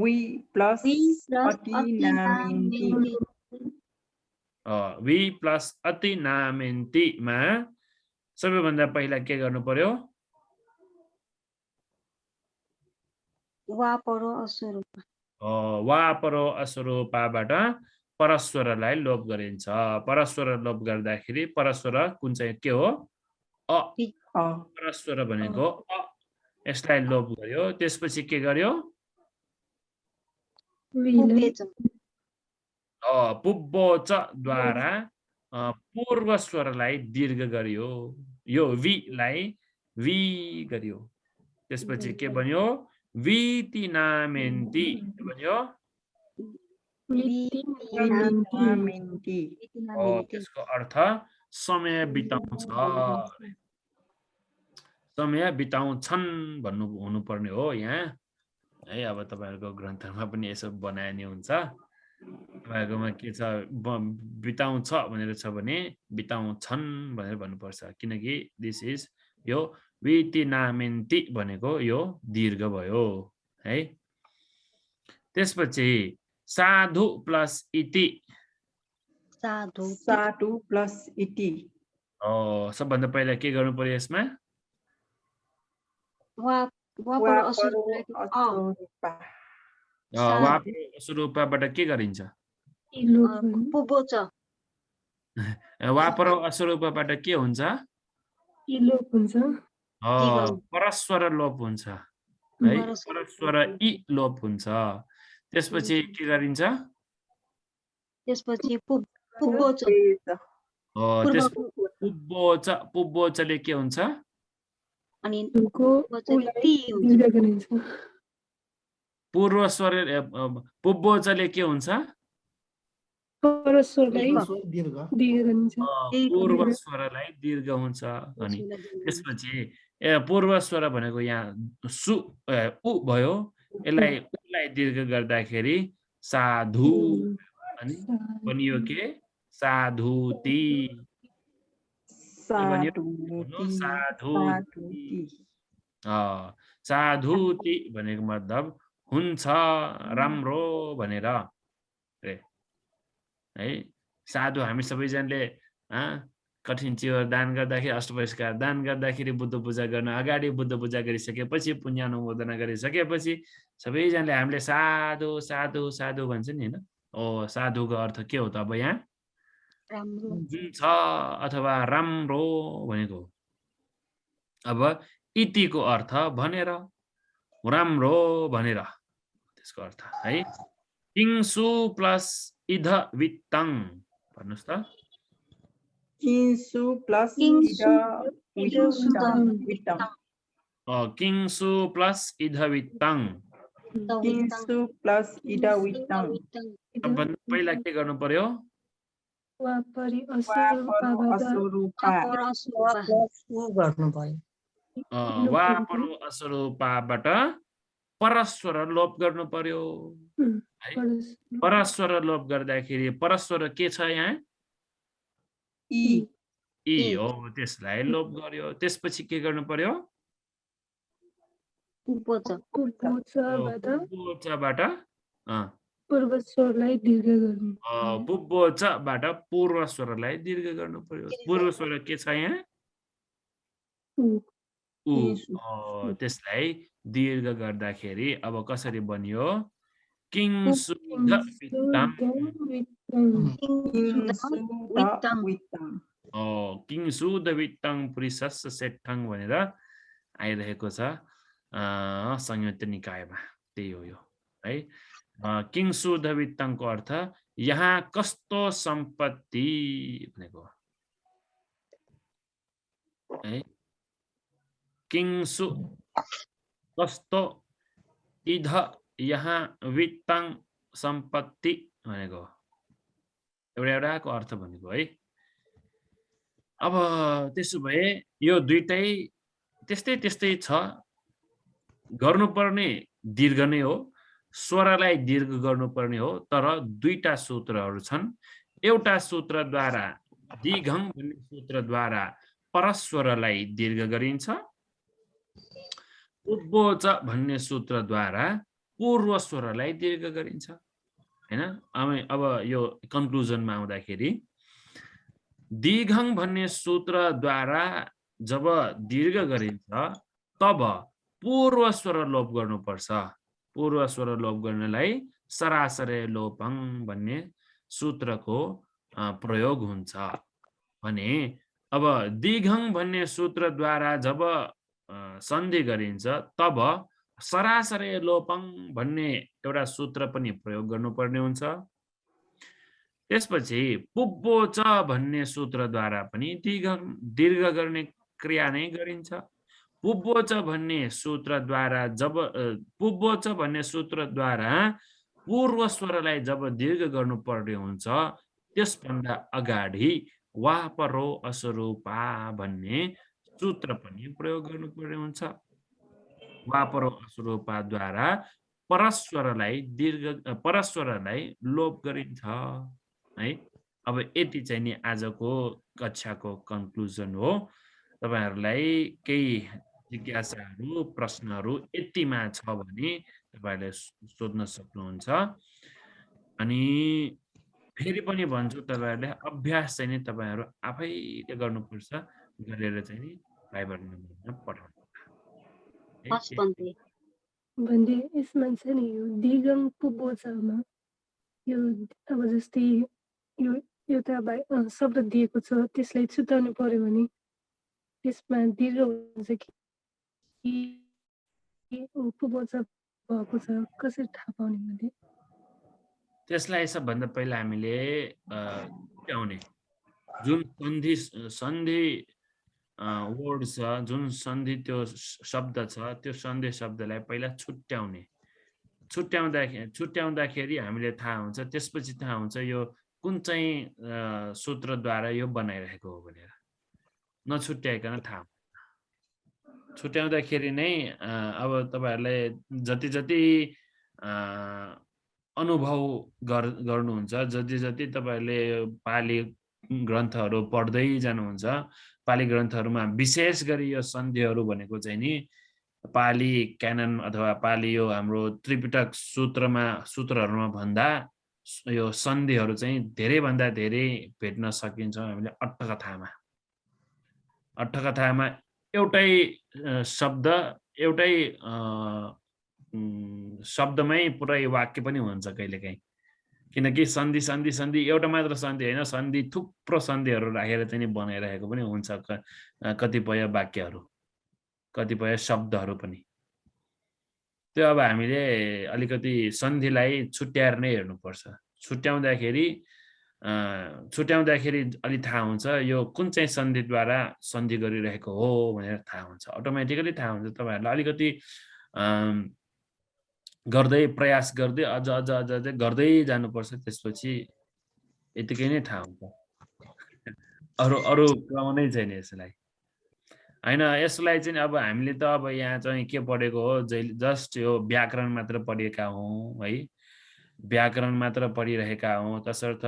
वी प्लस अति नामेन्ति वी प्लस अति नामेन्तीमा सबैभन्दा पहिला के गर्नु पर्यो वा परो असुरूप वा परो असुरूपाबाट परस्वरलाई लोप गरिन्छ परस्वर लोप गर्दाखेरि परस्वर कुन चाहिँ के हो अ परस्वर भनेको अ यसलाई लोप गर्यो त्यसपछि के गर्यो पुब्बोच द्वारा पूर्व स्वरलाई दीर्घ गरियो यो वी लाई वी गरियो त्यसपछि के बन्यो वीति नामेन्ती के बन्यो त्यसको अर्थ समय बिताउँछ समय बिताउँछन् भन्नु हुनुपर्ने हो यहाँ है अब तपाईहरुको ग्रन्थमा पनि यसो बनाइने हुन्छ तपाईँहरुकोमा के छ बिताउँछ भनेर छ भने बिताउँछन् भनेर भन्नुपर्छ किनकि दिस इज यो वीति नामेन्ती भनेको यो दीर्घ भयो है त्यसपछि साधु प्लस इति साधु प्लस इति सबभन्दा पहिला के गर्नु पर्यो यसमा वा परो असुरूपबाट के गरिन्छ पुब्बोच वा परो असुरूपबाट के हुन्छ परस्वर लोप हुन्छ है परस्वर इ लोप हुन्छ त्यसपछि के गरिन्छ त्यसपछि पुब्बोच पुब्बोचले के हुन्छ अनि पूर्व स्वर पुब्बोचले के हुन्छ पूर्व स्वरलाई दीर्घ हुन्छ अनि त्यसपछि पूर्व स्वर भनेको यहाँ सु उ भयो यसलाई दीर्घ गर्दाखेरि साधु अनि बनियो के साधुति साधुति भनेको मतलब हुन्छ राम्रो भनेर है साधु हामी सबैजनाले कठिन चिवर दान गर्दाखेरि अष्टपुरस्कार दान गर्दाखेरि बुद्ध पूजा गर्न अगाडि बुद्ध पूजा गरिसकेपछि पुण्यानुमोदना गरिसकेपछि सबैजनाले हामीले साधु साधु साधु भन्छ नि हैन साधुको अर्थ के हो त अब यहाँ हुन्छ अथवा राम्रो भनेको अब इतिको अर्थ भनेर राम्रो भनेर त्यसको अर्थ है किंसु प्लस इध वित्तङ भन्नुस् त किंसु प्लस किंसु प्लस इध वित्तङ पहिला के गर्नु पर्यो वा परो असुरूपाबाट परस्वर लोप गर्नु पर्यो परस्वर लोप गर्दाखेरि परस्वर के छ यहाँ इ हो त्यसलाई लोप गर्यो त्यसपछि के गर्नु पर्यो पुब्बोचबाट पूर्व स्वरलाई दीर्घ गर्नु पुब्बोचबाट पूर्व स्वरलाई दीर्घ गर्नु पर्यो पूर्व स्वर के छ यहाँ त्यसलाई दीर्घ गर्दाखेरि अब कसरी बन्यो किंसुध वित्तङ पुरिसस् सेट्ठङ भनेर आइरहेको छ संयुक्त निकायमा त्यही हो यो है किंसुध वित्तङको अर्थ यहाँ कस्तो सम्पत्ति भनेको है किंसु कस्तो इध यहाँ वित्तङ सम्पत्ति भनेको एउटाको अर्थ भनेको है अब त्यसो भए यो दुईटै त्यस्तै छ गर्नुपर्ने दीर्घ नै हो स्वरलाई दीर्घ गर्नुपर्ने हो तर दुईटा सूत्रहरू छन् एउटा सूत्रद्वारा दिघङ भन्ने सूत्रद्वारा परस्वरलाई दीर्घ गरिन्छ पुब्बोच भन्ने सूत्रद्वारा पूर्व स्वरलाई दीर्घ गरिन्छ हैन अब यो कन्क्लुजनमा आउँदाखेरि दिघङ भन्ने सूत्रद्वारा जब दीर्घ गरिन्छ तब पूर्व स्वर लोप गर्नुपर्छ। पूर्व स्वर लोप गर्नलाई सरासरे लोपङ भन्ने सूत्रको प्रयोग हुन्छ भने अब दिघङ भन्ने सूत्रद्वारा जब सन्धि गरिन्छ तब सरासरे लोपङ भन्ने एउटा सूत्र पनि प्रयोग गर्नुपर्ने हुन्छ। त्यसपछि पुब्बोच भन्ने सूत्रद्वारा पनि दीर्घ गर्ने क्रिया नै गरिन्छ। पुब्बोच भन्ने सूत्रद्वारा जब पुब्बोच भन्ने सूत्रद्वारा पूर्व स्वरलाई जब दीर्घ गर्नुपर्ने हुन्छ त्यसभन्दा अगाडि वा परो असरूपा भन्ने सूत्र पनि प्रयोग गर्नुपर्ने हुन्छ। वा परो असरूपाद्वारा परस्वरलाई लोप गरिन्छ है। अब यति चाहिँ नि आजको कक्षाको कन्क्लुजन हो। तपाईहरुलाई केही जिज्ञासाहरू प्रश्नहरू यतिमा छ भने तपाईहरुले सोध्न सक्नुहुन्छ। अनि फेरि पनि भन्छु तपाईहरुले अभ्यास चाहिँ नि तपाईहरु आफैले गर्नुपर्छ, गरेर चाहिँ नि भाइबर नम्बरमा पठाउनु। हस् बन्दे भन्दै यसमा चाहिँ नि यो दिगम पुब्बोचमा यो अब जस्तै यो एउटा शब्द दिएको छ त्यसलाई छुटाउनु पर्यो भने त्यसमा दीर्घ हुन्छ कि पुब्बोच भएको छ कसरी थाहा पाउने भने त्यसलाई सबभन्दा पहिला हामीले छुट्याउने जुन सन्धि वर्ड छ, जुन सन्धि त्यो शब्द छ त्यो सन्धि शब्दलाई पहिला छुट्याउँदाखेरि हामीले थाहा हुन्छ। त्यसपछि थाहा हुन्छ यो कुन चाहिँ सूत्रद्वारा यो बनाइरहेको हो भनेर। नछुट्याइकन थाहा हुन्छ। छुट्याउँदाखेरि नै अब तपाईहरुले जति जति अनुभव गर्नुहुन्छ, जति तपाईहरुले पाली ग्रन्थहरू पढ्दै जानुहुन्छ, पाली ग्रन्थहरूमा विशेष गरी यो सन्धिहरू भनेको चाहिँ नि पाली क्यानन अथवा पाली यो हाम्रो त्रिपिटक सूत्रहरूमा भन्दा यो सन्धिहरू चाहिँ धेरै भन्दा धेरै भेट्न सकिन्छ हामीले अट्टकथामा। अट्टकथामा एउटै शब्दमै पुरै वाक्य पनि हुन्छ कहिलेकाहीँ। किनकि सन्धि एउटा मात्र सन्धि होइन, सन्धि थुप्रो सन्धिहरू राखेर चाहिँ नि बनाइरहेको पनि हुन्छ कतिपय वाक्यहरू, कतिपय शब्दहरू पनि। त्यो अब हामीले अलिकति सन्धिलाई छुट्याएर नै हेर्नुपर्छ। छुट्याउँदाखेरि अलि थाहा हुन्छ यो कुन चाहिँ सन्धिद्वारा सन्धि गरिरहेको हो भनेर थाहा हुन्छ। अटोमेटिकली थाहा हुन्छ। तपाईहरुलाई अलिकति गर्दै प्रयास गर्दै अझ गर्दै जानुपर्छ। त्यसपछि यतिकै नै थाहा हुन्छ। अरु क्रम नै छैन यसलाई हैन। यसलाई चाहिँ अब हामीले त अब यहाँ चाहिँ के पढेको हो, जस्ट यो व्याकरण मात्र पढेका हौं है। व्याकरण मात्र पढिरहेका हौं। तसर्थ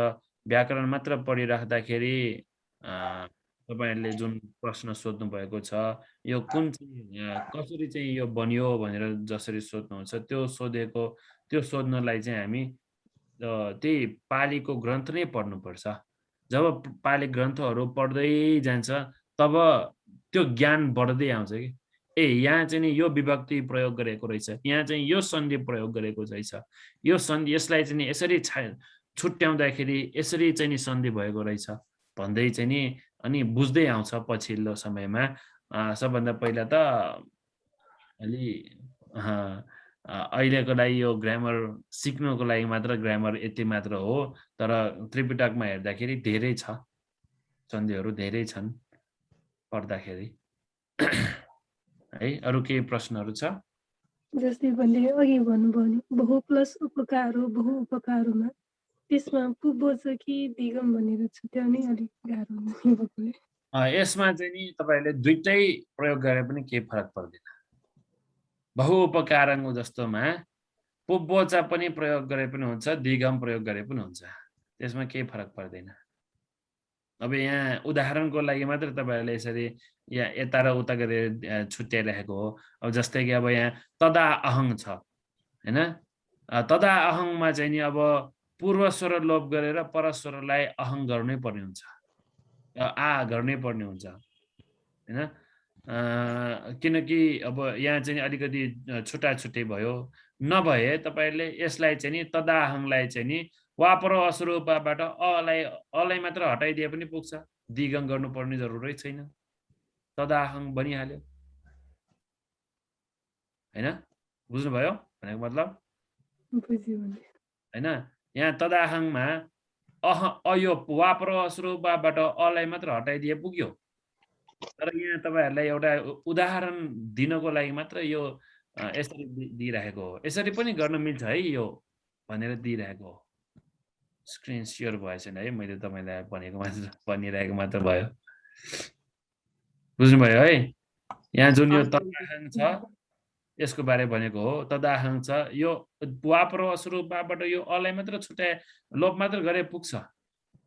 व्याकरण मात्र पढिराख्दाखेरि तपाईहरुले जुन प्रश्न सोध्नु भएको छ यो कुन चाहिँ कसरी चाहिँ यो बन्यो भनेर जसरी सोध्नुहुन्छ त्यो सोध्नलाई चाहिँ हामी त्यही पालीको ग्रन्थ नै पढ्नुपर्छ। जब पाली ग्रन्थहरू पढ्दै जान्छ तब त्यो ज्ञान बढ्दै आउँछ कि यहाँ चाहिँ नि यो विभक्ति प्रयोग गरेको रहेछ, यहाँ चाहिँ यो सन्धि प्रयोग गरेको रहेछ, यो सन्धि यसलाई चाहिँ नि यसरी छुट्याउँदाखेरि यसरी चाहिँ नि सन्धि भएको रहेछ भन्दै चाहिँ नि अनि बुझ्दै आउँछ पछिल्लो समयमा। सबभन्दा पहिला त अलि अहिलेको लागि यो ग्रामर सिक्नको लागि मात्र ग्रामर यति मात्र हो। तर त्रिपिटकमा हेर्दाखेरि धेरै छ, सन्धिहरू धेरै छन् पढ्दाखेरि है। अरु केही प्रश्नहरू छ? जस्तै भन्दै अघि भन्नुभयो नि बहु प्लस उपकारहरू बहु उपकारहरूमा त्यसमा पुब्बोच कि दिगम भनेर छुट्याउनै अलिक गाह्रो हुन्छ। यसमा चाहिँ नि तपाईहरुले दुईटै प्रयोग गरे पनि केही फरक पर्दैन। बहु उपकारङ जस्तोमा पुब्बोच पनि प्रयोग गरे पनि हुन्छ, दिगम प्रयोग गरे पनि हुन्छ। त्यसमा केही फरक पर्दैन। अब यहाँ उदाहरणको लागि मात्र तपाईहरुले यसरी यहाँ यता र उता गरेर छुट्याइरहेको हो। अब जस्तै कि अब यहाँ तदा अहङ छ हैन। तदा अहङमा चाहिँ नि अब पूर्व स्वर लोप गरेर परस्वरलाई अहङ गर्नै पर्ने हुन्छ। आ गर्नै पर्ने हुन्छ हैन। किनकि अब यहाँ चाहिँ अलिकति छुट्टा छुट्टै भयो। नभए तपाईहरुले यसलाई चाहिँ नि तदाहङलाई चाहिँ नि वापर असुरूपबाट अलाई मात्र हटाइदिए पनि पुग्छ, दिगङ गर्नुपर्ने जरुरै छैन, तदाहङ बनिहाल्यो हैन। बुझ्नुभयो भनेको मतलब? हैन, यहाँ तदाहङमा अयो वापर असुरूपबाट अलाई मात्र हटाइदिए पुग्यो। तर यहाँ तपाईहरुलाई एउटा उदाहरण दिनको लागि मात्र यो यसरी दिइराखेको हो। यसरी पनि गर्न मिल्छ है यो भनेर दिइराखेको हो। स्क्रिन शेयर भएछ है, मैले तपाईलाई भनिरहेको मात्र भयो। बुझ्नुभयो है? यहाँ जुन यो तदाहङ छ यसको बारे भनेको हो। तदाहङ छ, यो वापर असुरूपबाट यो अलाई मात्र छुट्याए लोप मात्र गरे पुग्छ।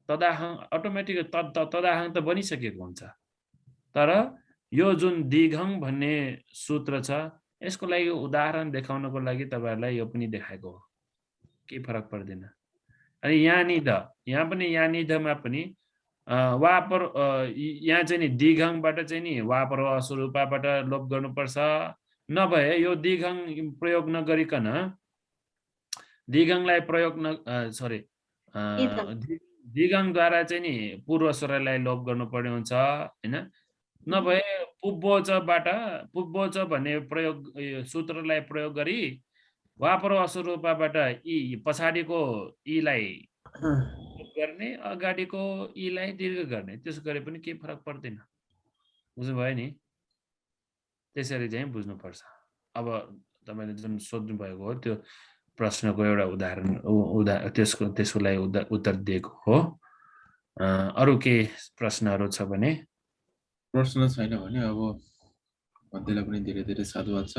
तदाहङ अटोमेटिक तदाहङ त बनिसकेको हुन्छ। तर यो जुन दिगङ भन्ने सूत्र छ यसको लागि उदाहरण देखाउनको लागि तपाईहरुलाई यो पनि देखाएको हो, के फरक पर्दैन। अनि यहाँ पनि यानिधमा पनि वापर यहाँ चाहिँ नि दिगङबाट चाहिँ नि वापर असुरूपबाट लोप गर्नुपर्छ। नभए यो दिगङ प्रयोग नगरिकन दिगङलाई प्रयोग दिगङद्वारा चाहिँ नि पूर्व स्वरलाई लोप गर्नुपर्ने हुन्छ हैन। नभए पुब्बोच भन्ने प्रयोग सूत्रलाई प्रयोग गरी वापर असुरूपबाट ई पछाडिको ईलाई गर्ने, अगाडिको ईलाई दीर्घ गर्ने, त्यसो गरे पनि केही फरक पर्दैन। बुझ्नुभयो नि? त्यसरी चाहिँ बुझ्नुपर्छ। अब तपाईले जुन सोध्नु भएको हो त्यो प्रश्नको एउटा उदाहरण त्यसको लागि उत्तर दिएको हो। अरु के प्रश्नहरु छ भने? प्रश्न छैन भने अब मध्येलाई पनि धेरै धेरै साधुवाद छ।